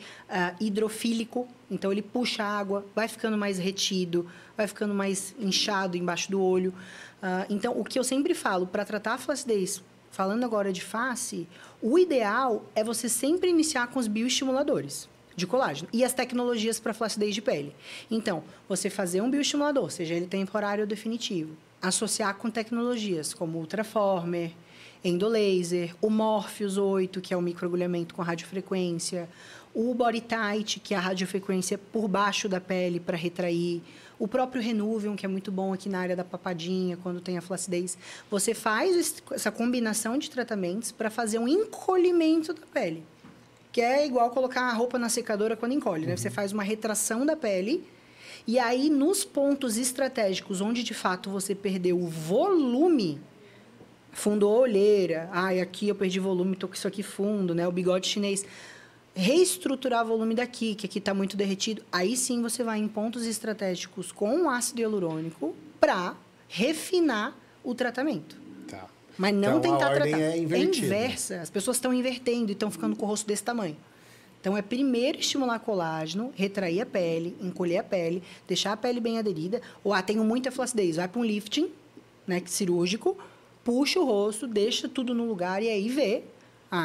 hidrofílico, então ele puxa a água, vai ficando mais retido, vai ficando mais inchado embaixo do olho. Então, o que eu sempre falo, para tratar a flacidez, falando agora de face, o ideal é você sempre iniciar com os bioestimuladores de colágeno e as tecnologias para flacidez de pele. Então, você fazer um bioestimulador, seja ele temporário ou definitivo, associar com tecnologias como Ultraformer, endolaser, o Morpheus 8, que é o microagulhamento com radiofrequência, O Body Tight, que é a radiofrequência por baixo da pele para retrair. O próprio Renuvium, que é muito bom aqui na área da papadinha, quando tem a flacidez. Você faz essa combinação de tratamentos para fazer um encolhimento da pele. Que é igual colocar a roupa na secadora quando encolhe, né? Você faz uma retração da pele. E aí, nos pontos estratégicos, onde de fato você perdeu o volume, fundou a olheira, aqui eu perdi volume, tô com isso aqui fundo, né? O bigode chinês. Reestruturar o volume daqui, que aqui está muito derretido. Aí sim você vai em pontos estratégicos com ácido hialurônico para refinar o tratamento.
Tá.
Mas não
então,
tentar
a ordem
tratar.
É invertida.
Inversa. As pessoas estão invertendo e estão ficando com o rosto desse tamanho. Então, é primeiro estimular colágeno, retrair a pele, encolher a pele, deixar a pele bem aderida. Ou, tenho muita flacidez, vai para um lifting, né, cirúrgico, puxa o rosto, deixa tudo no lugar e aí vê.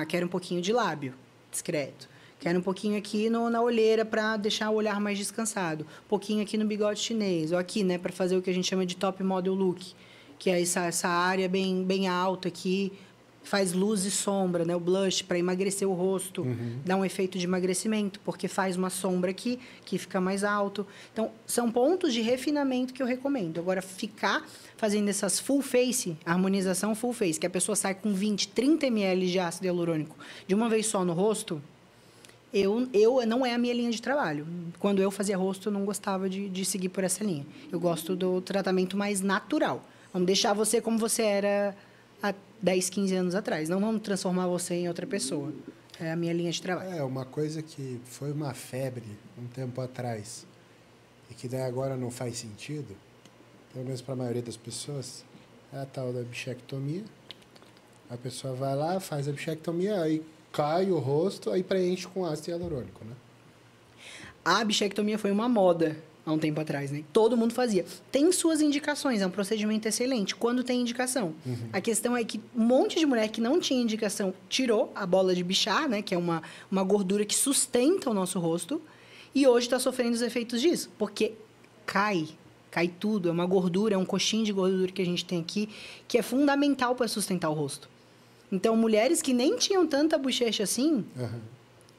Quero um pouquinho de lábio, discreto. Quero um pouquinho aqui na olheira para deixar o olhar mais descansado. Um pouquinho aqui no bigode chinês. Ou aqui, né, para fazer o que a gente chama de top model look, que é essa área bem alta aqui, faz luz e sombra, né? O blush para emagrecer o rosto, dá um efeito de emagrecimento, porque faz uma sombra aqui que fica mais alto. Então, são pontos de refinamento que eu recomendo. Agora, ficar fazendo essas full face, harmonização full face, que a pessoa sai com 20, 30 ml de ácido hialurônico de uma vez só no rosto, não é a minha linha de trabalho. Quando eu fazia rosto, eu não gostava de seguir por essa linha. Eu gosto do tratamento mais natural. Vamos deixar você como você era há 10, 15 anos atrás. Não vamos transformar você em outra pessoa. É a minha linha de trabalho.
É uma coisa que foi uma febre um tempo atrás e que daí agora não faz sentido, pelo menos para a maioria das pessoas, é a tal da bichectomia. A pessoa vai lá, faz a bichectomia, aí cai o rosto, aí preenche com ácido hialurônico, né?
A bichectomia foi uma moda há um tempo atrás, né? Todo mundo fazia. Tem suas indicações, é um procedimento excelente. Quando tem indicação. A questão é que um monte de mulher que não tinha indicação tirou a bola de bichar, né? Que é uma gordura que sustenta o nosso rosto. E hoje está sofrendo os efeitos disso. Porque cai tudo. É uma gordura, é um coxinho de gordura que a gente tem aqui, que é fundamental para sustentar o rosto. Então, mulheres que nem tinham tanta bochecha assim,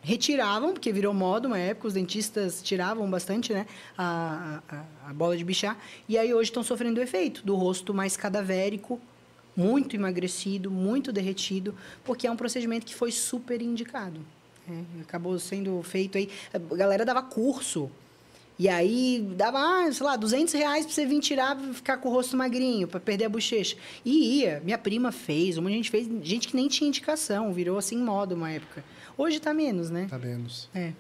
retiravam, porque virou moda uma época, os dentistas tiravam bastante, né, a bola de bichar, e aí hoje estão sofrendo o efeito do rosto mais cadavérico, muito emagrecido, muito derretido, porque é um procedimento que foi super indicado. Acabou sendo feito aí, a galera dava curso, e aí dava, sei lá, R$200 para você vir tirar, ficar com o rosto magrinho, para perder a bochecha. E ia. Minha prima fez, uma gente fez, gente que nem tinha indicação, virou assim moda uma época. Hoje tá menos, né?
Tá menos.
É.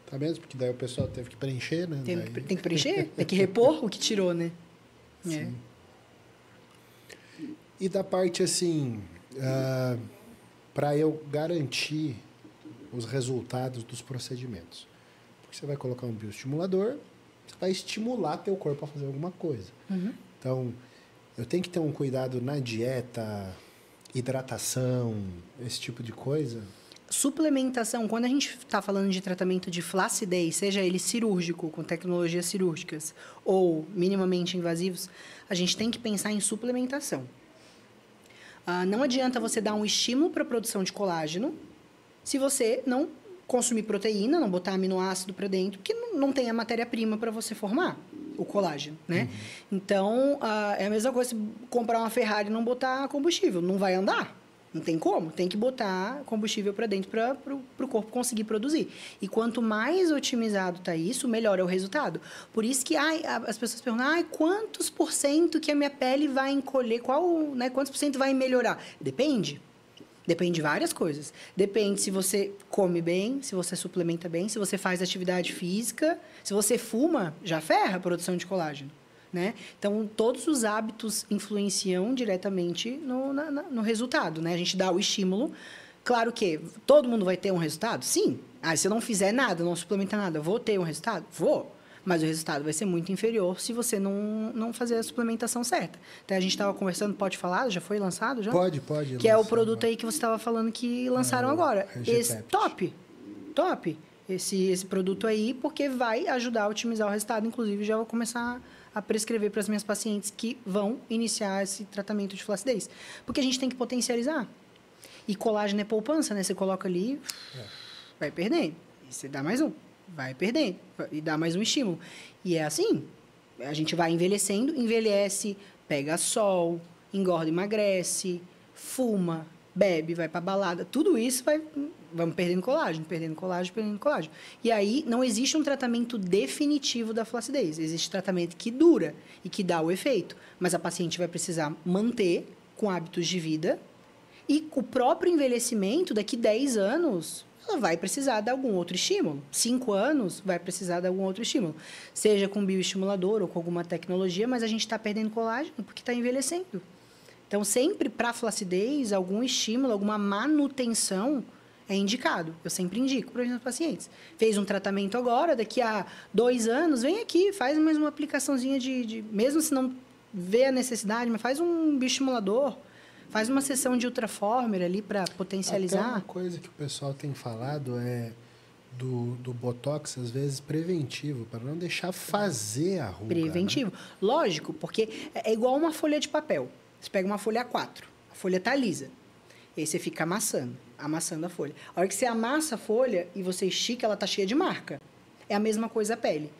Tá menos, porque daí o pessoal teve que preencher, né?
Tem que preencher? Tem que repor o que tirou, né?
Sim. E da parte, assim, para eu garantir os resultados dos procedimentos. Porque você vai colocar um bioestimulador, você vai estimular teu corpo a fazer alguma coisa. Então, eu tenho que ter um cuidado na dieta, hidratação, esse tipo de coisa.
Suplementação, quando a gente está falando de tratamento de flacidez, seja ele cirúrgico, com tecnologias cirúrgicas, ou minimamente invasivos, a gente tem que pensar em suplementação. Não adianta você dar um estímulo para a produção de colágeno se você não consumir proteína, não botar aminoácido para dentro, porque não tem a matéria-prima para você formar o colágeno, né? Então, é a mesma coisa se comprar uma Ferrari e não botar combustível. Não vai andar. Não tem como. Tem que botar combustível para dentro para o corpo conseguir produzir. E quanto mais otimizado está isso, melhor é o resultado. Por isso que as pessoas perguntam, quantos por cento que a minha pele vai encolher? Quantos por cento vai melhorar? Depende. Depende de várias coisas. Depende se você come bem, se você suplementa bem, se você faz atividade física. Se você fuma, já ferra a produção de colágeno, né? Então, todos os hábitos influenciam diretamente no resultado, né? A gente dá o estímulo. Claro que todo mundo vai ter um resultado? Sim. Se eu não fizer nada, não suplementar nada, vou ter um resultado? Vou. Mas o resultado vai ser muito inferior se você não fazer a suplementação certa. Até a gente estava conversando, pode falar? Já foi lançado? Já?
Pode.
Que é o produto aí que você estava falando que lançaram agora. Esse, top. Esse produto aí, porque vai ajudar a otimizar o resultado. Inclusive, já vou começar a prescrever para as minhas pacientes que vão iniciar esse tratamento de flacidez. Porque a gente tem que potencializar. E colágeno é poupança, né? Você coloca ali, vai perdendo. você dá mais um, vai perdendo, e dá mais um estímulo. E é assim, a gente vai envelhecendo, envelhece, pega sol, engorda, emagrece, fuma, bebe, vai pra balada, tudo isso vamos perdendo colágeno, perdendo colágeno, perdendo colágeno. E aí não existe um tratamento definitivo da flacidez, existe tratamento que dura e que dá o efeito, mas a paciente vai precisar manter com hábitos de vida e o próprio envelhecimento, daqui 10 anos, ela vai precisar de algum outro estímulo. 5 anos, vai precisar de algum outro estímulo. Seja com bioestimulador ou com alguma tecnologia, mas a gente está perdendo colágeno porque está envelhecendo. Então, sempre para a flacidez, algum estímulo, alguma manutenção é indicado. Eu sempre indico para os meus pacientes. Fez um tratamento agora, daqui a 2 anos, vem aqui, faz mais uma aplicaçãozinha mesmo se não vê a necessidade, mas faz um bioestimulador, faz uma sessão de ultraformer ali para potencializar.
Até uma coisa que o pessoal tem falado é do Botox, às vezes, preventivo, para não deixar fazer a ruga.
Preventivo. Né? Lógico, porque é igual uma folha de papel. Você pega uma folha A4, a folha está lisa. E aí você fica amassando a folha. A hora que você amassa a folha e você estica, ela está cheia de marca. É a mesma coisa a pele.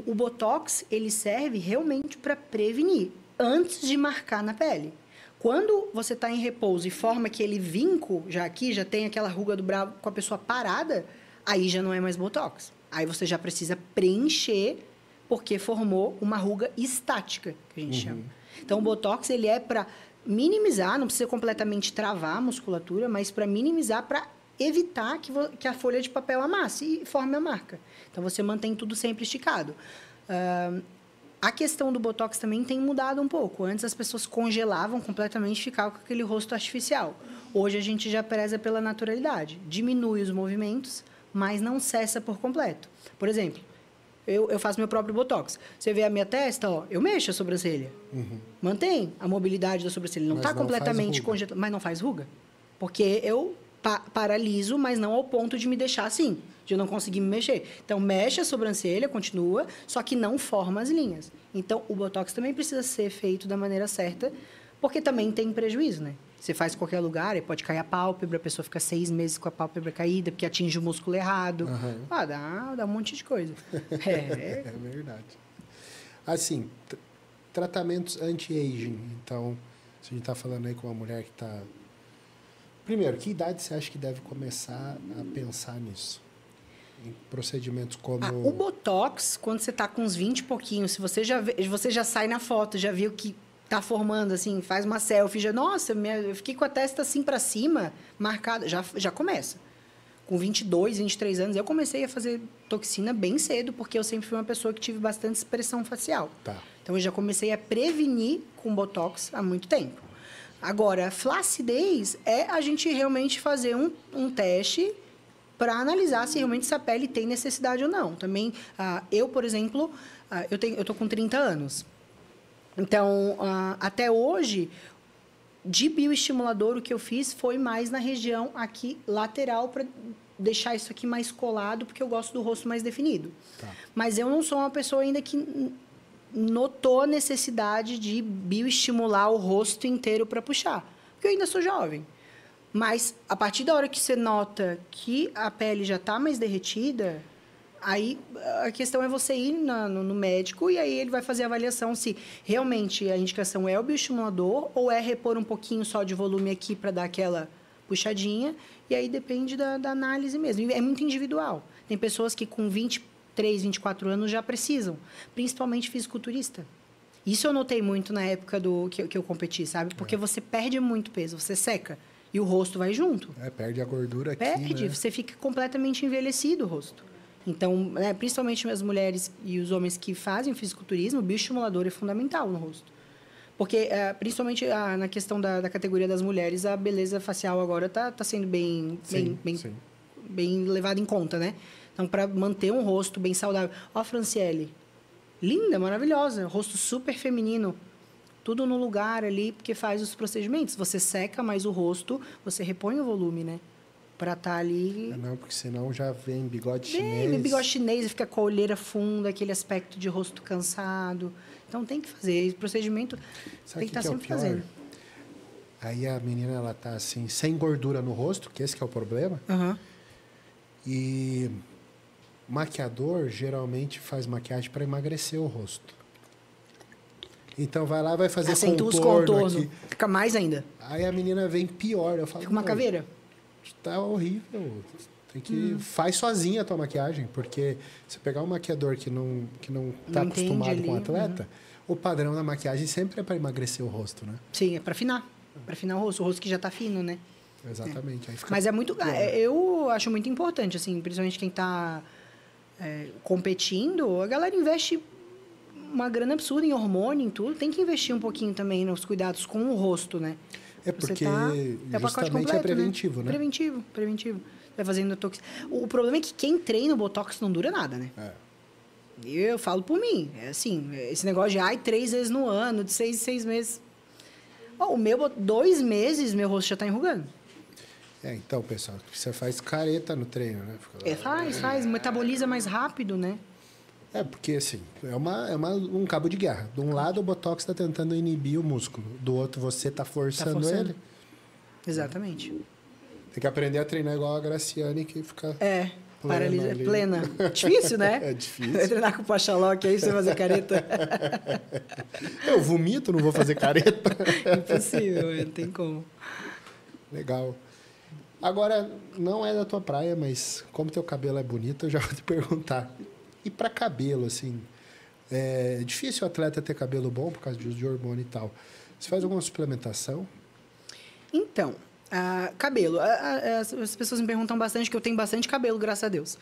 O Botox, ele serve realmente para prevenir, antes de marcar na pele. Quando você está em repouso e forma aquele vinco, já tem aquela ruga do bravo com a pessoa parada, aí já não é mais Botox. Aí você já precisa preencher, porque formou uma ruga estática, que a gente chama. Então, o Botox, ele é para minimizar, não precisa completamente travar a musculatura, mas para minimizar, para evitar que a folha de papel amasse e forme a marca. Então, você mantém tudo sempre esticado. A questão do Botox também tem mudado um pouco. Antes, as pessoas congelavam completamente e ficavam com aquele rosto artificial. Hoje, a gente já preza pela naturalidade. Diminui os movimentos, mas não cessa por completo. Por exemplo, eu faço meu próprio Botox. Você vê a minha testa, ó, eu mexo a sobrancelha. Mantém a mobilidade da sobrancelha. Não está completamente congelado, mas não faz ruga. Porque eu paraliso, mas não ao ponto de me deixar assim, de eu não conseguir me mexer. Então, mexe a sobrancelha, continua, só que não forma as linhas. Então, o Botox também precisa ser feito da maneira certa, porque também tem prejuízo, né? Você faz em qualquer lugar, pode cair a pálpebra, a pessoa fica 6 meses com a pálpebra caída, porque atinge o músculo errado. Dá um monte de coisa.
É verdade. Assim, tratamentos anti-aging. Então, se a gente está falando aí com uma mulher que está... Primeiro, que idade você acha que deve começar a pensar nisso? Em procedimentos como...
o Botox, quando você está com uns 20 e pouquinho, se você já sai na foto, já viu que tá formando, assim, faz uma selfie, nossa, eu fiquei com a testa assim para cima, marcada, já começa. Com 22, 23 anos, eu comecei a fazer toxina bem cedo, porque eu sempre fui uma pessoa que tive bastante expressão facial.
Tá.
Então, eu já comecei a prevenir com Botox há muito tempo. Agora, flacidez é a gente realmente fazer um teste para analisar se realmente essa pele tem necessidade ou não. Também, eu, por exemplo, eu tô com 30 anos. Então, até hoje, de bioestimulador, o que eu fiz foi mais na região aqui lateral, para deixar isso aqui mais colado, porque eu gosto do rosto mais definido.
Tá.
Mas eu não sou uma pessoa ainda que notou a necessidade de bioestimular o rosto inteiro para puxar, porque eu ainda sou jovem. Mas, a partir da hora que você nota que a pele já está mais derretida... Aí, a questão é você ir no médico e aí ele vai fazer a avaliação se realmente a indicação é o bioestimulador ou é repor um pouquinho só de volume aqui para dar aquela puxadinha. E aí depende da análise mesmo. É muito individual. Tem pessoas que com 23, 24 anos já precisam, principalmente fisiculturista. Isso eu notei muito na época que eu competi, sabe? Porque você perde muito peso, você seca e o rosto vai junto.
Perde a gordura aqui,
Perde,
né?
Você fica completamente envelhecido o rosto. Então, principalmente as mulheres e os homens que fazem fisiculturismo, o bioestimulador é fundamental no rosto. Porque, principalmente na questão da categoria das mulheres, a beleza facial agora está sendo bem levada em conta, né? Então, para manter um rosto bem saudável. Ó a Franciele, linda, maravilhosa, rosto super feminino. Tudo no lugar ali, porque faz os procedimentos. Você seca mais o rosto, você repõe o volume, né? Para estar ali...
Não, porque senão já vem bigode chinês.
Vem bigode chinês, fica com a olheira funda, aquele aspecto de rosto cansado. Então, tem que fazer. Esse procedimento tem que estar sempre fazendo.
Aí a menina, ela tá assim, sem gordura no rosto, que esse que é o problema. E maquiador geralmente faz maquiagem para emagrecer o rosto. Então vai lá e vai fazer
Acentua os
contorno
contornos.
aqui.
Fica mais ainda.
Aí a menina vem pior. Eu falo,
Fica uma caveira.
Tá horrível. Tem que... Faz sozinha a tua maquiagem, porque se pegar um maquiador que não tá
Não
acostumado
entende
com o
ali,
atleta, o padrão da maquiagem sempre é para emagrecer o rosto, né?
Sim, é para afinar. Para afinar o rosto que já tá fino, né?
Exatamente. Aí fica
Mas é muito...
pior.
Eu acho muito importante, assim, principalmente quem tá competindo, a galera investe uma grana absurda em hormônio, em tudo. Tem que investir um pouquinho também nos cuidados com o rosto, né?
É porque
é o pacote
justamente
completo,
é preventivo, né?
Preventivo. Vai fazendo tox... O problema é que quem treina o Botox não dura nada, né?
É.
Eu falo por mim. É assim, esse negócio de 3 vezes no ano, de 6 em 6 meses. O meu, 2 meses, meu rosto já tá enrugando.
Então, pessoal, você faz careta no treino, né?
Faz. Metaboliza mais rápido, né?
Porque assim, um cabo de guerra. De um lado, o Botox está tentando inibir o músculo. Do outro, você está forçando ele.
Exatamente.
Tem que aprender a treinar igual a Graciane, que fica
plena. Difícil, né?
É difícil.
Vai treinar com o Pachaloc aí pra você fazer careta.
Eu vomito, não vou fazer careta.
Impossível, não tem como.
Legal. Agora, não é da tua praia, mas como teu cabelo é bonito, eu já vou te perguntar. E para cabelo, assim, é difícil o atleta ter cabelo bom por causa de uso de hormônio e tal. Você faz alguma suplementação?
Então, cabelo. As pessoas me perguntam bastante, que eu tenho bastante cabelo, graças a Deus.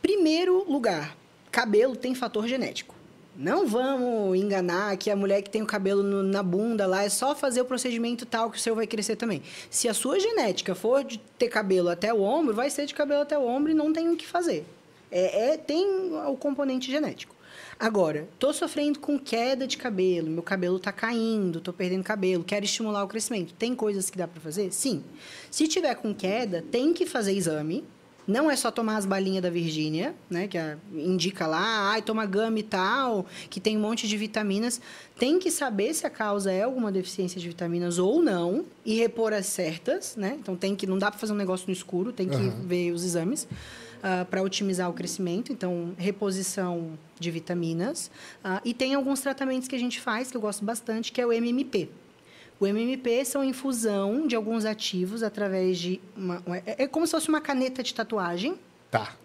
Primeiro lugar, cabelo tem fator genético. Não vamos enganar que a mulher que tem o cabelo na bunda lá é só fazer o procedimento tal que o seu vai crescer também. Se a sua genética for de ter cabelo até o ombro, vai ser de cabelo até o ombro e não tem o que fazer. Tem o componente genético. Agora, estou sofrendo com queda de cabelo, meu cabelo está caindo, estou perdendo cabelo, quero estimular o crescimento. Tem coisas que dá para fazer? Sim. Se tiver com queda, tem que fazer exame. Não é só tomar as balinhas da Virgínia, né? Que indica lá, toma gama e tal, que tem um monte de vitaminas. Tem que saber se a causa é alguma deficiência de vitaminas ou não e repor as certas, né? Então, não dá para fazer um negócio no escuro, tem que ver os exames para otimizar o crescimento. Então, reposição de vitaminas. E tem alguns tratamentos que a gente faz, que eu gosto bastante, que é o MMP. O MMP são infusão de alguns ativos através de... É como se fosse uma caneta de tatuagem.
Tá.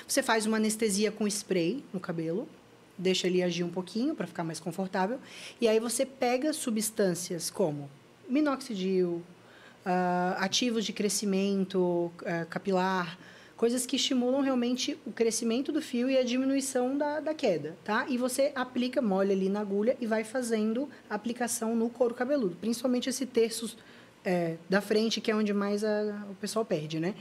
Você faz uma anestesia com spray no cabelo, deixa ele agir um pouquinho para ficar mais confortável. E aí você pega substâncias como minoxidil, ativos de crescimento capilar, coisas que estimulam realmente o crescimento do fio e a diminuição da queda, tá? E você aplica, molha ali na agulha e vai fazendo a aplicação no couro cabeludo. Principalmente esse terço da frente, que é onde mais o pessoal perde, né?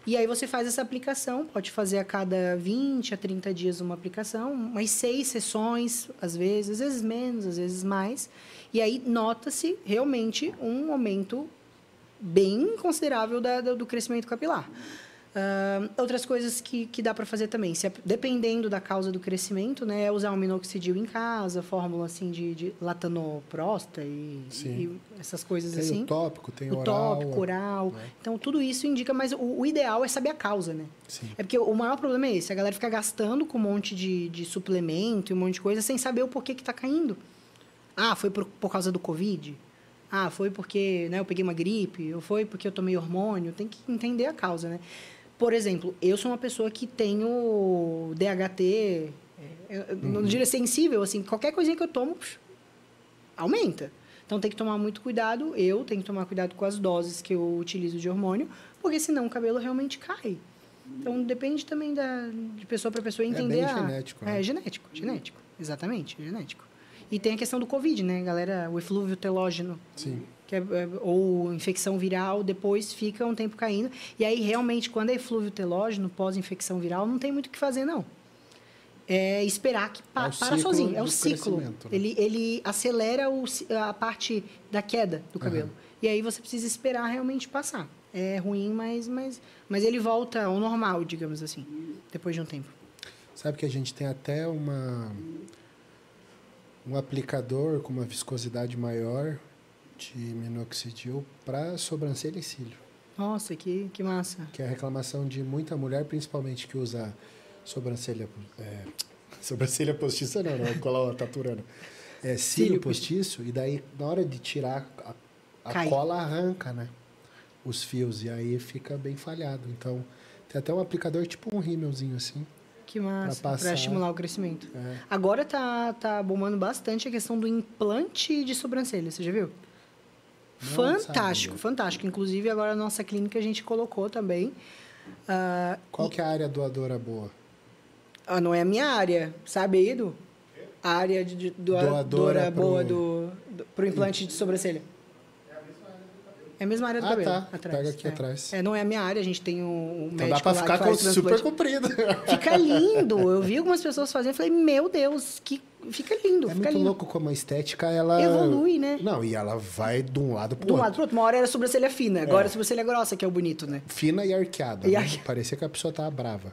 E aí você faz essa aplicação, pode fazer a cada 20 a 30 dias uma aplicação, umas 6 sessões, às vezes menos, às vezes mais. E aí nota-se realmente um aumento bem considerável do crescimento capilar. Outras coisas que dá para fazer também, dependendo da causa do crescimento, né, é usar um minoxidil em casa, fórmula assim de latanoprosta e essas coisas
tem
assim.
Tem o tópico, tem o oral.
Tópico, oral. Né? Então, tudo isso indica, mas o ideal é saber a causa, né?
Sim.
É porque o maior problema é esse, a galera fica gastando com um monte de suplemento e um monte de coisa sem saber o porquê que está caindo. Foi por causa do Covid? Foi porque eu peguei uma gripe? Ou foi porque eu tomei hormônio? Tem que entender a causa, né? Por exemplo, eu sou uma pessoa que tenho DHT, não diria sensível, assim, qualquer coisinha que eu tomo, aumenta. Então, tem que tomar muito cuidado, eu tenho que tomar cuidado com as doses que eu utilizo de hormônio, porque senão o cabelo realmente cai. Então, depende também de pessoa para pessoa entender.
É bem genético, né?
Genético, exatamente, genético. E tem a questão do Covid, né, galera? O eflúvio telógeno.
Sim.
Ou infecção viral, depois fica um tempo caindo. E aí, realmente, quando é eflúvio telógeno, pós-infecção viral, não tem muito o que fazer, não. É esperar que para sozinho. É o ciclo. Né? Ele acelera a parte da queda do cabelo. E aí, você precisa esperar realmente passar. É ruim, mas ele volta ao normal, digamos assim, depois de um tempo.
Sabe que a gente tem até um aplicador com uma viscosidade maior de minoxidil para sobrancelha e cílio.
Nossa, que massa.
Que é a reclamação de muita mulher, principalmente que usa sobrancelha... sobrancelha postiça não, cola taturana. Cílio postiço, e daí, na hora de tirar, a cola arranca, né? Os fios, e aí fica bem falhado. Então, tem até um aplicador, tipo um rímelzinho assim.
Que massa, para estimular o crescimento. Agora tá bombando bastante a questão do implante de sobrancelha, você já viu? Fantástico, fantástico. Inclusive, agora a nossa clínica a gente colocou também.
Qual que é a área doadora boa?
Não é a minha área, sabe, Edu? A área de doadora boa pro implante de sobrancelha. É a mesma área do cabelo.
Tá.
Atrás.
Pega aqui atrás.
Não é a minha área, a gente tem um
então
médico
dá pra ficar com super comprido.
Fica lindo. Eu vi algumas pessoas fazendo e falei, meu Deus, fica lindo.
É
fica
muito
lindo.
louco como a estética, ela...
evolui, né?
Não, e ela vai de um lado pro outro.
De um lado pro outro. Uma hora era sobrancelha fina, agora é sobrancelha grossa, que é o bonito, né?
Fina e arqueada. Né? Parecia que a pessoa tava brava.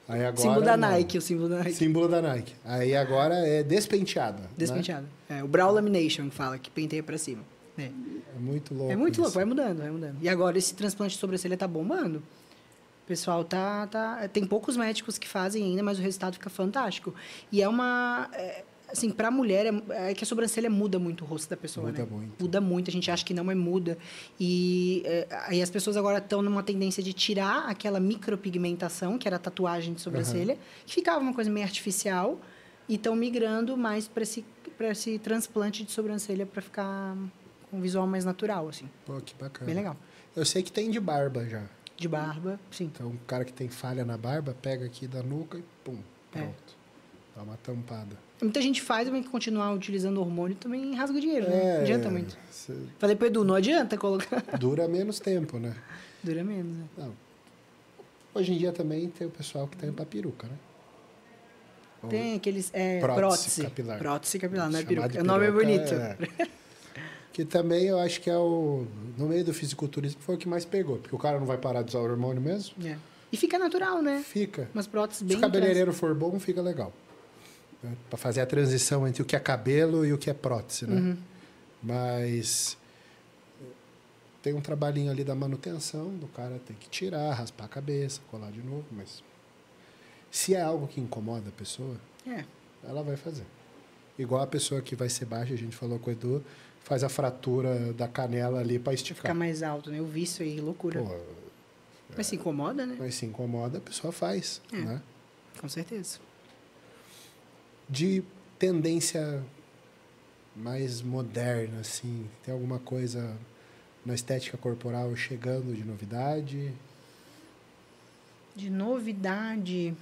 Aí agora,
símbolo da Nike, o símbolo da Nike.
Símbolo da Nike. Aí agora é despenteada.
Despenteada. Né? O brow lamination que fala, que penteia pra cima.
É muito louco.
É muito louco, vai mudando. E agora esse transplante de sobrancelha tá bombando. O pessoal tem poucos médicos que fazem ainda, mas o resultado fica fantástico. E é uma... assim, pra mulher, é que a sobrancelha muda muito o rosto da pessoa,
muda
né?
muito.
Muda muito, a gente acha que não, mas muda. E aí as pessoas agora estão numa tendência de tirar aquela micropigmentação, que era a tatuagem de sobrancelha, que ficava uma coisa meio artificial, e estão migrando mais para esse transplante de sobrancelha para ficar com um visual mais natural, assim.
Pô, que bacana.
Bem legal.
Eu sei que tem de barba já.
De barba, sim.
Então, o cara que tem falha na barba, pega aqui da nuca e pum, pronto. Dá uma tampada.
Muita gente faz, mas continuar utilizando hormônio também rasga o dinheiro, né? Não adianta muito.
Cê...
Falei pro Edu, não adianta colocar.
Dura menos tempo, né?
Dura menos, né?
Não. Hoje em dia também tem o pessoal que tem pra peruca, né?
Tem aqueles...
prótese capilar.
Prótese capilar, não é peruca. O nome é bonito.
Que também eu acho que é o... No meio do fisiculturismo foi o que mais pegou. Porque o cara não vai parar de usar o hormônio mesmo.
E fica natural, né?
Fica.
Umas próteses bem...
Se o cabeleireiro for bom, fica legal. Para fazer a transição entre o que é cabelo e o que é prótese, né?
Uhum.
Mas tem um trabalhinho ali da manutenção, do cara tem que tirar, raspar a cabeça, colar de novo, mas se é algo que incomoda a pessoa, ela vai fazer. Igual a pessoa que vai ser baixa, a gente falou com o Edu, faz a fratura da canela ali para esticar.
Ficar mais alto, né? Eu vi isso aí, loucura. Pô, mas se incomoda, né?
Mas se incomoda, a pessoa faz, né?
Com certeza.
De tendência mais moderna, assim, tem alguma coisa na estética corporal chegando de novidade?
De novidade?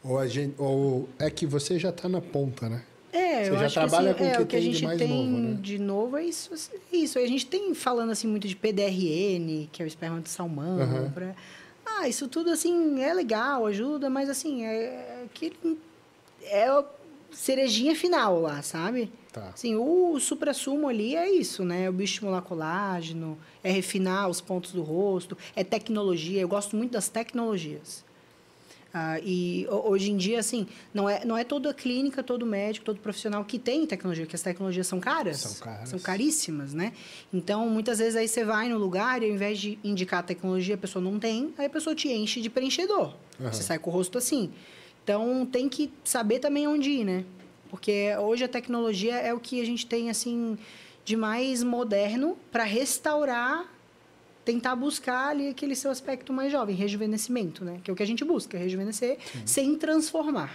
Ou é que você já está na ponta, né?
Você
já trabalha com
o que a gente
mais
tem
novo, né?
de novo é isso. Isso. A gente tem falando assim muito de PDRN, que é o esperma de salmão. Isso tudo assim é legal, ajuda, mas assim é a cerejinha final lá, sabe?
Tá.
Assim, o suprassumo ali é isso, né? O bioestimular colágeno, é refinar os pontos do rosto, é tecnologia. Eu gosto muito das tecnologias. E hoje em dia, assim, não é toda clínica, todo médico, todo profissional que tem tecnologia, porque as tecnologias são caras. São caríssimas, né? Então, muitas vezes aí você vai no lugar e ao invés de indicar a tecnologia, a pessoa não tem, aí a pessoa te enche de preenchedor. Você sai com o rosto assim. Então, tem que saber também onde ir, né? Porque hoje a tecnologia é o que a gente tem, assim, de mais moderno para restaurar, tentar buscar ali aquele seu aspecto mais jovem, rejuvenescimento, né? Que é o que a gente busca, rejuvenescer sem transformar.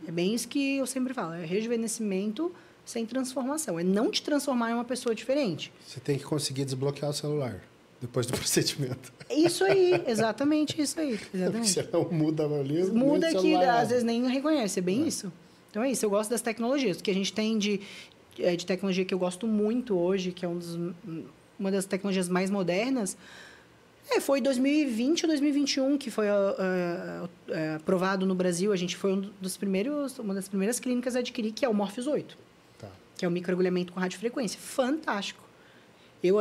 É bem isso que eu sempre falo, é rejuvenescimento sem transformação. É não te transformar em uma pessoa diferente.
Você tem que conseguir desbloquear o celular depois do procedimento.
Isso aí, exatamente isso aí. Exatamente.
Você não muda ali,
muda que às vezes nem reconhece, é bem isso. Então é isso, eu gosto das tecnologias. O que a gente tem de tecnologia que eu gosto muito hoje, que é uma das tecnologias mais modernas, foi 2020 ou 2021 que foi aprovado no Brasil. A gente foi uma das primeiras clínicas a adquirir, que é o Morpheus 8.
Tá.
Que é o microagulhamento com radiofrequência. Fantástico. Eu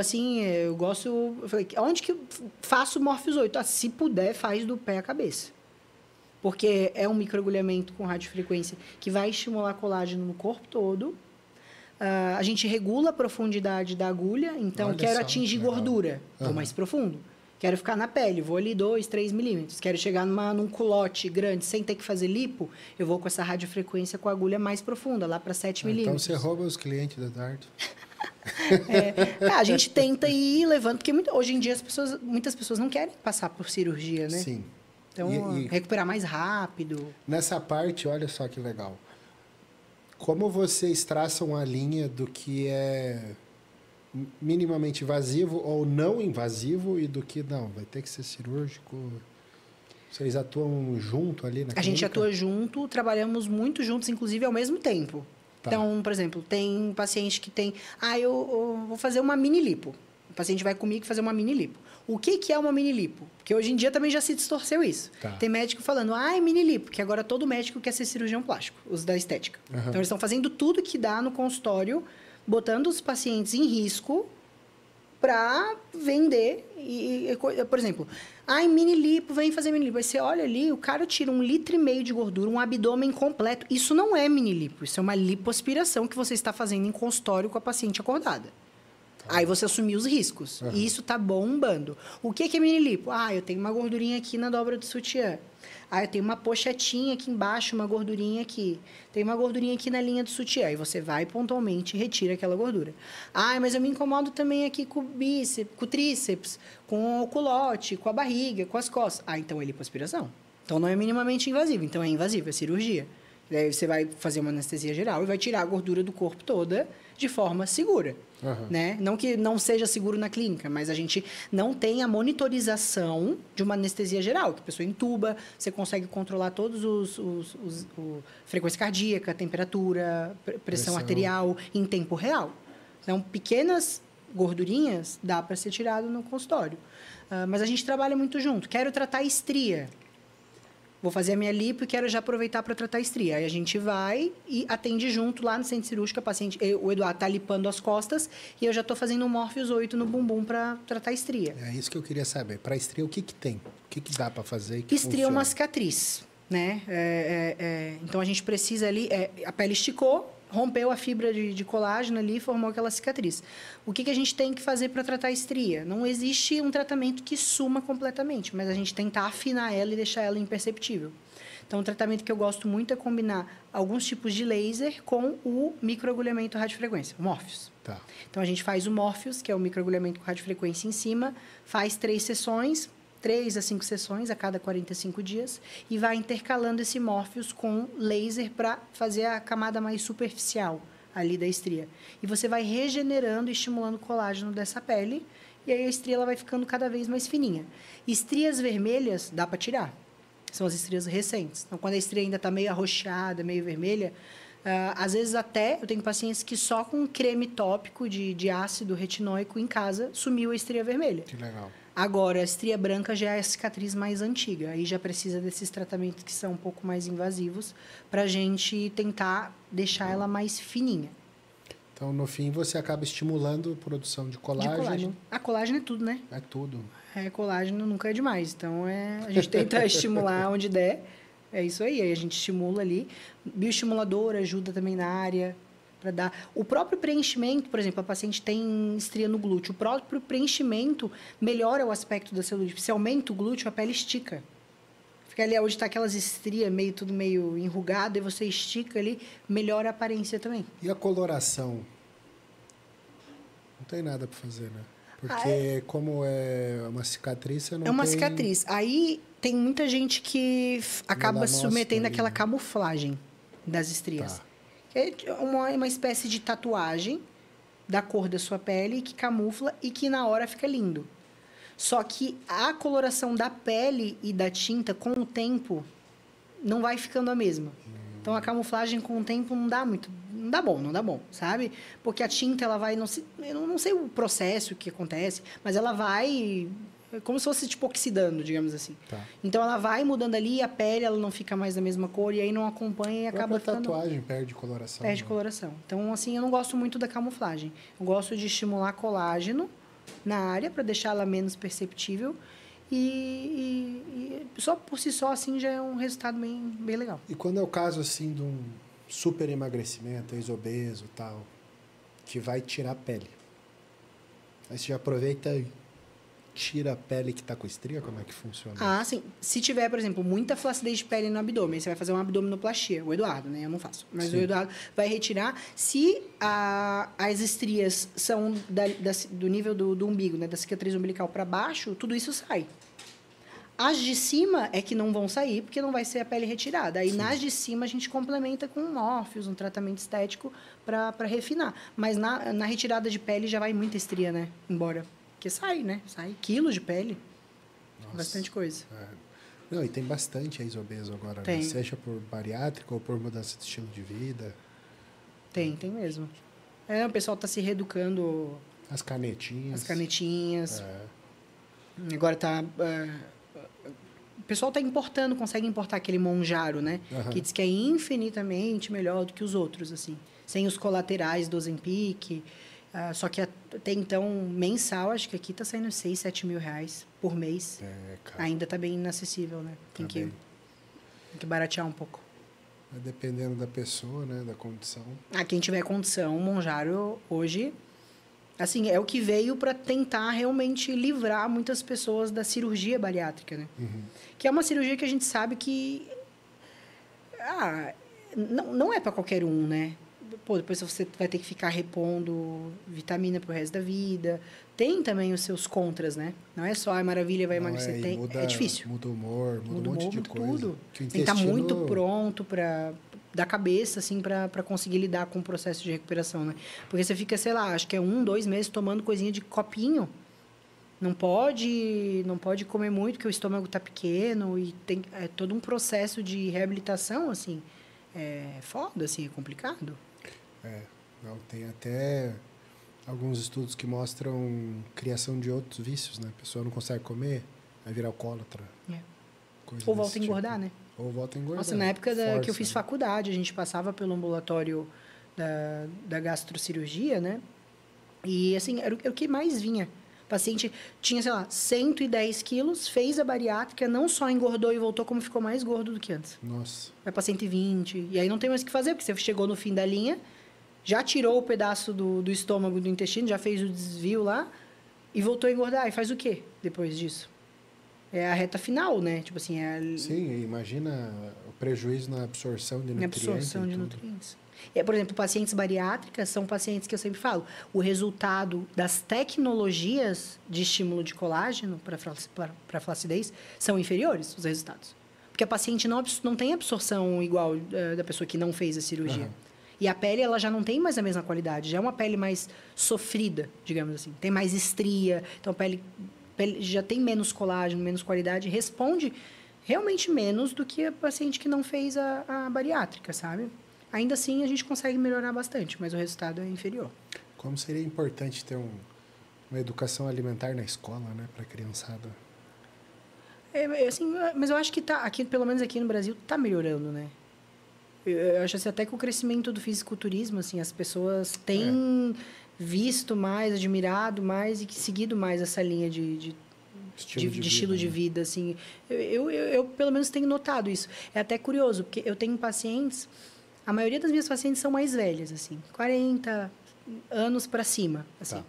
gosto... Eu falei, onde que eu faço o Morpheus 8? Se puder, faz do pé à cabeça. Porque é um microagulhamento com radiofrequência que vai estimular colágeno no corpo todo. A gente regula a profundidade da agulha, então
Olha
quero
só,
atingir
legal.
gordura, vou mais profundo. Quero ficar na pele, vou ali 2, 3 milímetros. Quero chegar num culote grande, sem ter que fazer lipo, eu vou com essa radiofrequência com a agulha mais profunda, lá para 7 milímetros.
Então você rouba os clientes da Dardo.
A gente tenta ir levando, porque hoje em dia muitas pessoas não querem passar por cirurgia, né?
Sim.
Então, recuperar mais rápido.
Nessa parte, olha só que legal. Como vocês traçam a linha do que é minimamente invasivo ou não invasivo e do que não, vai ter que ser cirúrgico? Vocês atuam junto ali na clínica?
A gente atua junto, trabalhamos muito juntos, inclusive ao mesmo tempo.
Tá.
Então, por exemplo, tem paciente que tem... eu vou fazer uma mini lipo. O paciente vai comigo fazer uma mini lipo. O que é uma mini lipo? Porque hoje em dia também já se distorceu isso.
Tá.
Tem médico falando, é mini lipo, que agora todo médico quer ser cirurgião plástico, os da estética. Então, eles estão fazendo tudo que dá no consultório, botando os pacientes em risco para vender. Por exemplo, mini lipo, vem fazer mini lipo. Aí você olha ali, o cara tira 1,5 litro de gordura, um abdômen completo. Isso não é mini lipo, isso é uma lipoaspiração que você está fazendo em consultório com a paciente acordada. Aí você assumiu os riscos. E isso tá bombando. O que é mini lipo? Eu tenho uma gordurinha aqui na dobra do sutiã. Eu tenho uma pochetinha aqui embaixo, uma gordurinha aqui. Tem uma gordurinha aqui na linha do sutiã. E você vai pontualmente e retira aquela gordura. Mas eu me incomodo também aqui com o bíceps, com o tríceps, com o culote, com a barriga, com as costas. Então é lipoaspiração. Então não é minimamente invasivo. Então é invasivo, é cirurgia. Daí você vai fazer uma anestesia geral e vai tirar a gordura do corpo toda de forma segura. Né? Não que não seja seguro na clínica, mas a gente não tem a monitorização de uma anestesia geral, que a pessoa entuba, você consegue controlar todos frequência cardíaca, temperatura, pressão arterial em tempo real. Então, pequenas gordurinhas dá para ser tirado no consultório. Mas a gente trabalha muito junto. Quero tratar estria. Vou fazer a minha lipo e quero já aproveitar para tratar a estria. Aí a gente vai e atende junto lá no centro cirúrgico. O Eduardo está lipando as costas e eu já estou fazendo um Morpheus 8 no bumbum para tratar a estria.
É isso que eu queria saber. Para estria, o que tem? O que dá para fazer?
Estria é uma cicatriz, né? Então a gente precisa ali... a pele esticou, rompeu a fibra de colágeno ali e formou aquela cicatriz. O que a gente tem que fazer para tratar a estria? Não existe um tratamento que suma completamente, mas a gente tenta afinar ela e deixar ela imperceptível. Então, o tratamento que eu gosto muito é combinar alguns tipos de laser com o microagulhamento radiofrequência, o Morpheus.
Tá.
Então, a gente faz o Morpheus, que é o microagulhamento com radiofrequência em cima, faz 3 sessões, 3 a 5 sessões a cada 45 dias e vai intercalando esse Morpheus com laser para fazer a camada mais superficial ali da estria. E você vai regenerando e estimulando o colágeno dessa pele e aí a estria ela vai ficando cada vez mais fininha. Estrias vermelhas dá para tirar. São as estrias recentes. Então, quando a estria ainda está meio arroxeada, meio vermelha, às vezes até eu tenho pacientes que só com creme tópico de ácido retinóico em casa sumiu a estria vermelha.
Que legal.
Agora, a estria branca já é a cicatriz mais antiga. Aí já precisa desses tratamentos que são um pouco mais invasivos para a gente tentar deixar ela mais fininha.
Então, no fim, você acaba estimulando a produção de colágeno.
A colágeno é tudo, né?
É tudo.
Colágeno nunca é demais. Então, a gente tenta estimular onde der. É isso aí. Aí a gente estimula ali. Bioestimulador ajuda também na área. O próprio preenchimento, por exemplo, a paciente tem estria no glúteo. O próprio preenchimento melhora o aspecto da celulite. Se aumenta o glúteo, a pele estica. Fica ali onde está aquelas estrias, tudo meio enrugado, e você estica ali, melhora a aparência também.
E a coloração? Não tem nada para fazer, né? Porque como é uma cicatriz, você não tem...
É uma cicatriz. Aí tem muita gente que acaba submetendo aquela
né?
camuflagem das estrias.
Tá.
É uma espécie de tatuagem da cor da sua pele que camufla e que na hora fica lindo. Só que a coloração da pele e da tinta, com o tempo, não vai ficando a mesma. Então, a camuflagem com o tempo não dá bom, sabe? Porque a tinta, ela vai... Eu não sei o processo que acontece, mas ela vai... como se fosse, tipo, oxidando, digamos assim.
Tá.
Então, ela vai mudando ali, a pele ela não fica mais da mesma cor, e aí não acompanha e acaba ficando...
A tatuagem perde coloração.
Perde coloração. Então, assim, eu não gosto muito da camuflagem. Eu gosto de estimular colágeno na área, para deixar ela menos perceptível. E só por si só, assim, já é um resultado bem legal.
E quando é o caso, assim, de um super emagrecimento, ex-obeso e tal, que vai tirar a pele. Aí você já aproveita e tira a pele que está com estria? Como é que funciona?
Ah, sim. Se tiver, por exemplo, muita flacidez de pele no abdômen, você vai fazer uma abdominoplastia. O Eduardo, né? Eu não faço. Mas
Sim.
o Eduardo vai retirar. Se as estrias são do nível do umbigo, né? Da cicatriz umbilical para baixo, tudo isso sai. As de cima é que não vão sair, porque não vai ser a pele retirada. Aí, nas de cima, a gente complementa com um Morpheus, um tratamento estético para refinar. Mas na retirada de pele já vai muita estria, né? Embora. Porque sai, né? Sai quilos de pele.
Nossa.
Bastante coisa.
Não, e tem bastante ex-obeso agora,
Tem.
né? Seja por bariátrica ou por mudança de estilo de vida.
Tem mesmo. O pessoal está se reeducando.
As canetinhas.
As canetinhas. Agora tá... o pessoal está importando, consegue importar aquele Monjaro, né? Que diz que é infinitamente melhor do que os outros, assim. Sem os colaterais do Ozempic. Só que até então, mensal, acho que aqui está saindo 6, 7 mil reais por mês. Ainda está bem inacessível, né? Tem que baratear um pouco.
Dependendo da pessoa, né? Da condição.
Quem tiver condição, o Monjaro hoje... Assim, é o que veio para tentar realmente livrar muitas pessoas da cirurgia bariátrica, né? Que é uma cirurgia que a gente sabe que... não é para qualquer um, né? Pô, depois você vai ter que ficar repondo vitamina pro resto da vida. Tem também os seus contras, né? Não é só, maravilha, vai emagrecer. É difícil.
Muda o humor, muda um monte de coisa.
Tudo. Tem que estar muito pronto da cabeça, assim, para conseguir lidar com o processo de recuperação, né? Porque você fica, sei lá, acho que é 1, 2 meses tomando coisinha de copinho. Não pode comer muito, porque o estômago tá pequeno e é todo um processo de reabilitação, assim. É foda, assim, é complicado.
Não, tem até alguns estudos que mostram criação de outros vícios, né? A pessoa não consegue comer, vai virar alcoólatra.
Ou volta a engordar, né?
Ou volta a engordar.
Nossa, na época que eu fiz faculdade, a gente passava pelo ambulatório da gastrocirurgia, né? E, assim, era o que mais vinha. O paciente tinha, sei lá, 110 quilos, fez a bariátrica, não só engordou e voltou, como ficou mais gordo do que antes.
Nossa.
Vai para 120. E aí não tem mais o que fazer, porque você chegou no fim da linha, já tirou o pedaço do estômago, do intestino, já fez o desvio lá e voltou a engordar. E faz o quê depois disso? É a reta final, né? Tipo assim,
Sim, imagina o prejuízo na absorção de nutrientes.
Na absorção de nutrientes. Por exemplo, pacientes bariátricas são pacientes que eu sempre falo, o resultado das tecnologias de estímulo de colágeno para flacidez são inferiores, os resultados. Porque a paciente não tem absorção igual da pessoa que não fez a cirurgia. E a pele, ela já não tem mais a mesma qualidade, já é uma pele mais sofrida, digamos assim. Tem mais estria, então a pele já tem menos colágeno, menos qualidade, responde realmente menos do que a paciente que não fez a bariátrica, sabe? Ainda assim, a gente consegue melhorar bastante, mas o resultado é inferior.
Como seria importante ter uma educação alimentar na escola, né, para a criançada?
Assim, mas eu acho que aqui, pelo menos aqui no Brasil, está melhorando, né? Eu acho assim, até que o crescimento do fisiculturismo, assim, as pessoas têm visto mais, admirado mais e seguido mais essa linha de estilo de vida, assim. Eu, pelo menos, tenho notado isso. É até curioso, porque eu tenho pacientes... A maioria das minhas pacientes são mais velhas, assim. 40 anos para cima, assim.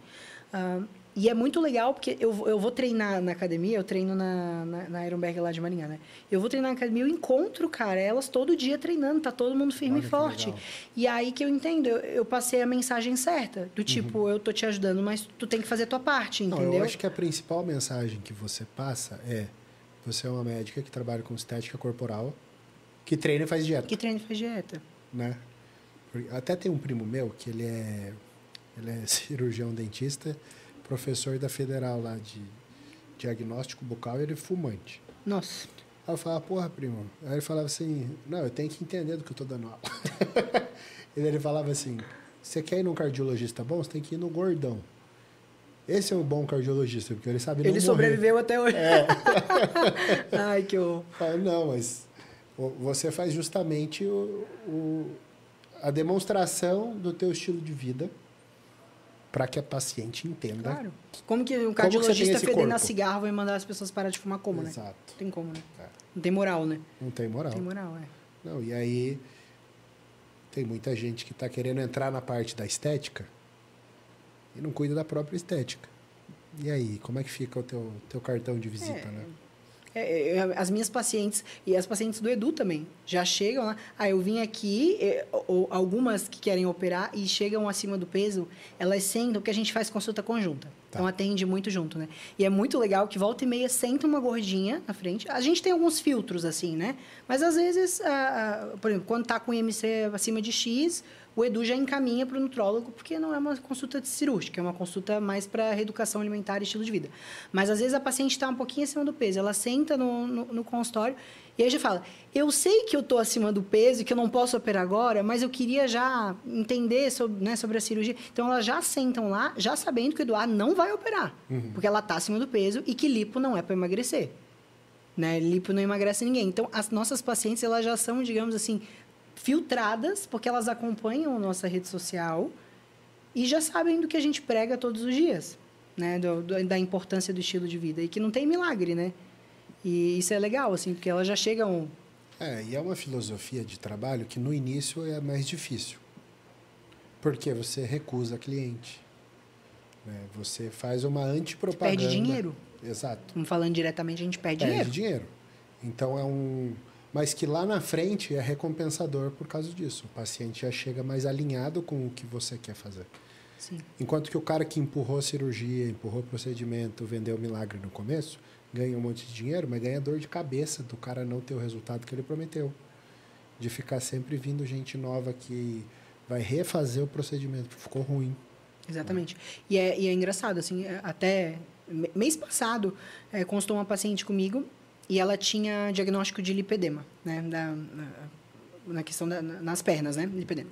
E é muito legal, porque eu vou treinar na academia, eu treino na Ironberg lá de Maringá, né? Eu vou treinar na academia, eu encontro, cara, elas todo dia treinando, tá todo mundo firme e forte. E aí que eu entendo, eu passei a mensagem certa, do tipo, eu tô te ajudando, mas tu tem que fazer a tua parte, entendeu?
Não, eu acho que a principal mensagem que você passa você é uma médica que trabalha com estética corporal, que treina e faz dieta.
Que treina e faz dieta.
Né? Até tem um primo meu que ele é cirurgião dentista, professor da Federal lá de diagnóstico bucal, e ele é fumante.
Nossa.
Aí eu falava, porra, primo. Aí ele falava assim, não, eu tenho que entender do que eu tô dando aula. E ele falava assim, você quer ir num cardiologista bom, você tem que ir no gordão. Esse é um bom cardiologista, porque ele sabe não morrer.
Ele sobreviveu até hoje. Ai, que horror.
Não, mas você faz justamente a demonstração do teu estilo de vida para que a paciente entenda.
Claro. Como que um cardiologista fedendo a cigarro vai mandar as pessoas parar de fumar como, né?
Exato.
Não tem como, né? Não tem moral, né?
Não tem moral.
Não tem moral,
Não, e aí tem muita gente que está querendo entrar na parte da estética e não cuida da própria estética. E aí, como é que fica o teu cartão de visita, né?
As minhas pacientes, e as pacientes do Edu também, já chegam lá. Eu vim aqui, ou algumas que querem operar e chegam acima do peso, elas sentam, porque a gente faz consulta conjunta. Tá. Então, atende muito junto, né? E é muito legal que volta e meia senta uma gordinha na frente. A gente tem alguns filtros, assim, né? Mas, às vezes, por exemplo, quando tá com IMC acima de X, o Edu já encaminha para o nutrólogo, porque não é uma consulta cirúrgica, é uma consulta mais para reeducação alimentar e estilo de vida. Mas, às vezes, a paciente está um pouquinho acima do peso, ela senta no consultório e aí já fala, eu sei que eu estou acima do peso e que eu não posso operar agora, mas eu queria já entender sobre a cirurgia. Então, elas já sentam lá, já sabendo que o Eduardo não vai operar, porque ela está acima do peso e que lipo não é para emagrecer. Né? Lipo não emagrece ninguém. Então, as nossas pacientes, elas já são, digamos assim, filtradas, porque elas acompanham a nossa rede social e já sabem do que a gente prega todos os dias, né? Da importância do estilo de vida. E que não tem milagre, né? E isso é legal, assim, porque elas já chegam...
E é uma filosofia de trabalho que no início é mais difícil. Porque você recusa cliente. Né? Você faz uma antipropaganda.
Perde dinheiro.
Exato.
Como falando diretamente, a gente perde dinheiro. Então, mas que lá na frente é recompensador por causa disso. O paciente já chega mais alinhado com o que você quer fazer. Sim.
Enquanto que o cara que empurrou a cirurgia, empurrou o procedimento, vendeu o milagre no começo, ganha um monte de dinheiro, mas ganha dor de cabeça do cara não ter o resultado que ele prometeu. De ficar sempre vindo gente nova que vai refazer o procedimento, porque ficou ruim.
Exatamente. E é engraçado, assim, até mês passado, constou uma paciente comigo e ela tinha diagnóstico de lipedema, né? Na questão nas pernas, né? Lipedema.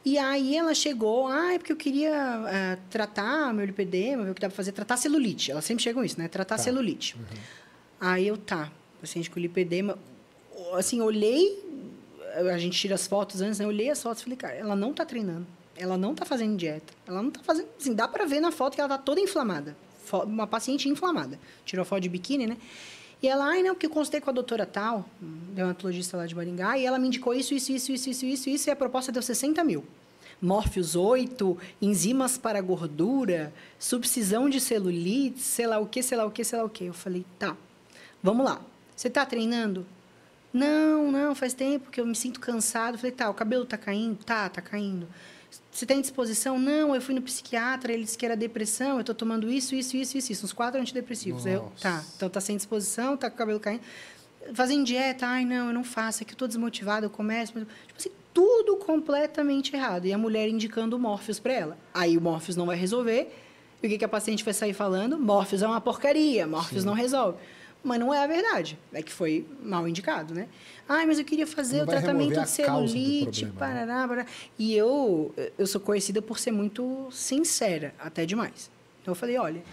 E aí ela chegou, porque eu queria tratar meu lipedema, ver o que dá para fazer, tratar celulite. Elas sempre chegam isso, né? Tratar celulite. Aí paciente com lipedema, assim, olhei, a gente tira as fotos antes, né? Eu olhei as fotos e falei, cara, ela não tá treinando, ela não tá fazendo dieta, ela não tá fazendo, assim, dá para ver na foto que ela tá toda inflamada. Uma paciente inflamada. Tirou foto de biquíni, né? E ela, não, porque eu consultei com a doutora tal, dermatologista lá de Maringá, e ela me indicou isso, e a proposta deu 60 mil. Morpheus 8, enzimas para gordura, subcisão de celulite, sei lá o que. Eu falei, tá, vamos lá. Você está treinando? Não, faz tempo que eu me sinto cansado. Eu falei, tá, o cabelo está caindo? Tá caindo. Você tem disposição? Não, eu fui no psiquiatra, ele disse que era depressão, eu estou tomando isso, uns 4 antidepressivos. Eu, então tá sem disposição, tá com o cabelo caindo. Fazendo dieta, não, eu não faço, é que eu estou desmotivada, eu começo... Tipo assim, tudo completamente errado. E a mulher indicando o Morpheus para ela. Aí o Morpheus não vai resolver. E o que a paciente vai sair falando? Morpheus é uma porcaria, Morpheus não resolve. Mas não é a verdade. É que foi mal indicado, né? Mas eu queria fazer o tratamento de celulite, parará. E eu sou conhecida por ser muito sincera, até demais. Então, eu falei, olha,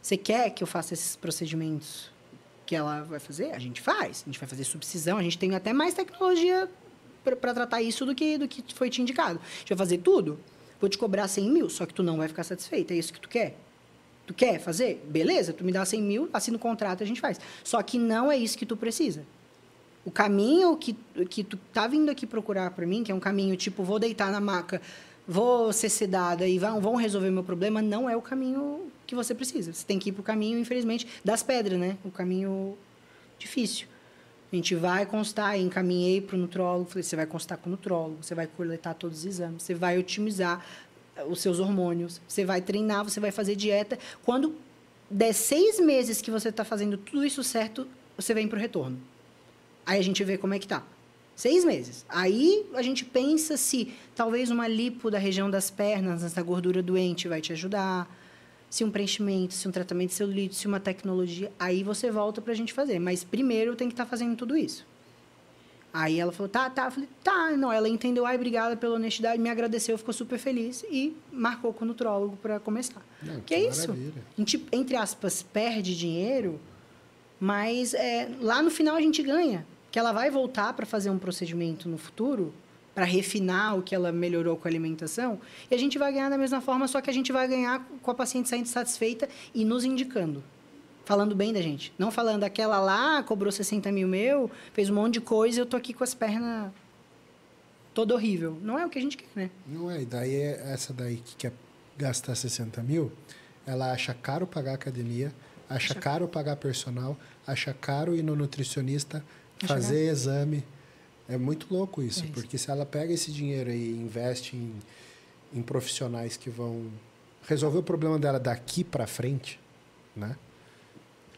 você quer que eu faça esses procedimentos que ela vai fazer? A gente faz. A gente vai fazer subcisão, a gente tem até mais tecnologia para tratar isso do que foi te indicado. A gente vai fazer tudo. Vou te cobrar 100 mil, só que tu não vai ficar satisfeita. É isso que tu quer? Tu quer fazer? Beleza, tu me dá 100 mil, assina o contrato, a gente faz. Só que não é isso que tu precisa. O caminho que tu tá vindo aqui procurar para mim, que é um caminho tipo, vou deitar na maca, vou ser sedada e vão resolver meu problema, não é o caminho que você precisa. Você tem que ir pro caminho, infelizmente, das pedras, né? O caminho difícil. A gente vai constar, encaminhei para o nutrólogo, falei, você vai constar com o nutrólogo, você vai coletar todos os exames, você vai otimizar os seus hormônios, você vai treinar, você vai fazer dieta. Quando der 6 meses que você está fazendo tudo isso certo, você vem para o retorno. Aí a gente vê como é que tá. 6 meses. Aí a gente pensa se talvez uma lipo da região das pernas, essa gordura doente, vai te ajudar. Se um preenchimento, se um tratamento de celulite, se uma tecnologia, aí você volta para a gente fazer. Mas primeiro tem que estar fazendo tudo isso. Aí ela falou, tá. Eu falei, tá. Não, ela entendeu, obrigada pela honestidade, me agradeceu, ficou super feliz e marcou com o nutrólogo para começar. Que é isso? A gente, entre aspas, perde dinheiro, mas lá no final a gente ganha. Que ela vai voltar para fazer um procedimento no futuro, para refinar o que ela melhorou com a alimentação, e a gente vai ganhar da mesma forma, só que a gente vai ganhar com a paciente saindo satisfeita e nos indicando. Falando bem da gente. Não falando aquela lá, cobrou 60 mil meu, fez um monte de coisa e eu tô aqui com as pernas toda horrível. Não é o que a gente quer, né?
Não é. E daí é essa daí que quer gastar 60 mil, ela acha caro pagar academia, acha caro pagar personal, acha caro ir no nutricionista, fazer exame. É muito louco isso, porque se ela pega esse dinheiro e investe em profissionais que vão resolver o problema dela daqui para frente, né?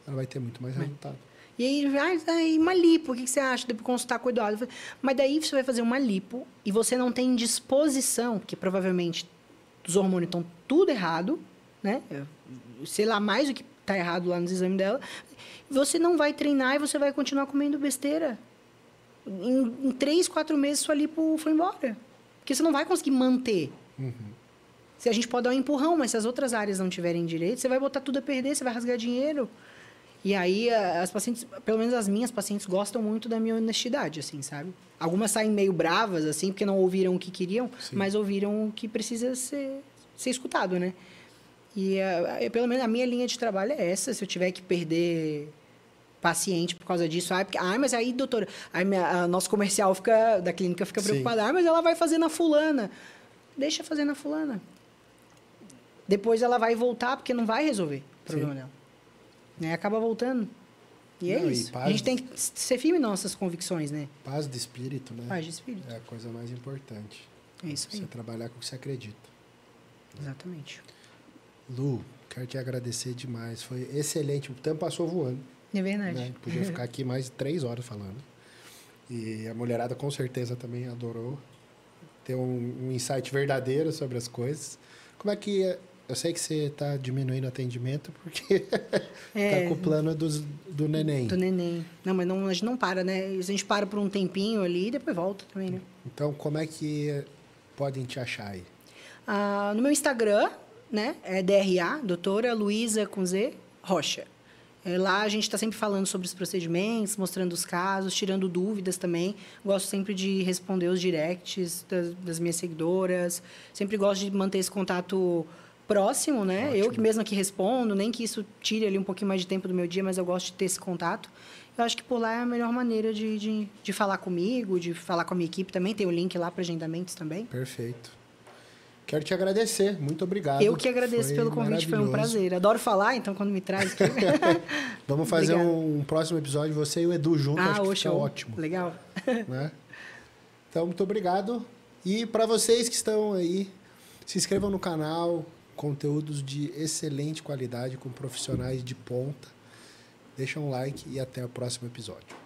Ela vai ter muito mais resultado.
E aí, uma lipo, o que você acha? Depois consultar com o Eduardo. Mas daí você vai fazer uma lipo e você não tem disposição, porque provavelmente os hormônios estão tudo errado, né? Sei lá mais o que está errado lá nos exames dela. Você não vai treinar e você vai continuar comendo besteira. Em 3, 4 meses, sua lipo foi embora. Porque você não vai conseguir manter. Se a gente pode dar um empurrão, mas se as outras áreas não tiverem direito, você vai botar tudo a perder, você vai rasgar dinheiro. E aí, as pacientes, pelo menos as minhas pacientes, gostam muito da minha honestidade, assim, sabe? Algumas saem meio bravas, assim, porque não ouviram o que queriam, mas ouviram o que precisa ser escutado, né? E, pelo menos, a minha linha de trabalho é essa. Se eu tiver que perder paciente por causa disso, mas aí, doutora, nosso comercial da clínica fica preocupado. Mas ela vai fazer na fulana. Deixa fazer na fulana. Depois ela vai voltar, porque não vai resolver o problema dela. Né? Acaba voltando. E é isso. A gente tem que ser firme em nossas convicções, né?
Paz de espírito, né?
Paz de espírito.
É a coisa mais importante.
É isso aí.
Você trabalhar com o que você acredita.
Exatamente.
Lu, quero te agradecer demais. Foi excelente. O tempo passou voando.
É verdade.
Né? Podia ficar aqui mais 3 horas falando. E a mulherada com certeza também adorou ter um insight verdadeiro sobre as coisas. Como é que... Eu sei que você está diminuindo o atendimento porque está com o plano do neném.
Do neném. Não, mas a gente não para, né? A gente para por um tempinho ali e depois volta também, né?
Então, como é que podem te achar aí?
No meu Instagram, né? É DRA, doutora Luísa com Z, Rocha. Lá a gente está sempre falando sobre os procedimentos, mostrando os casos, tirando dúvidas também. Gosto sempre de responder os directs das minhas seguidoras. Sempre gosto de manter esse contato próximo, né? Ótimo. Eu que mesmo aqui respondo, nem que isso tire ali um pouquinho mais de tempo do meu dia, mas eu gosto de ter esse contato. Eu acho que por lá é a melhor maneira de falar comigo, de falar com a minha equipe também. Tem o link lá para agendamentos também.
Perfeito. Quero te agradecer. Muito obrigado.
Eu que agradeço pelo convite, foi um prazer. Adoro falar, então quando me traz aqui...
Vamos fazer um próximo episódio, você e o Edu juntos, acho que fica ótimo.
Legal.
Né? Então, muito obrigado. E para vocês que estão aí, se inscrevam no canal, conteúdos de excelente qualidade com profissionais de ponta. Deixa um like e até o próximo episódio.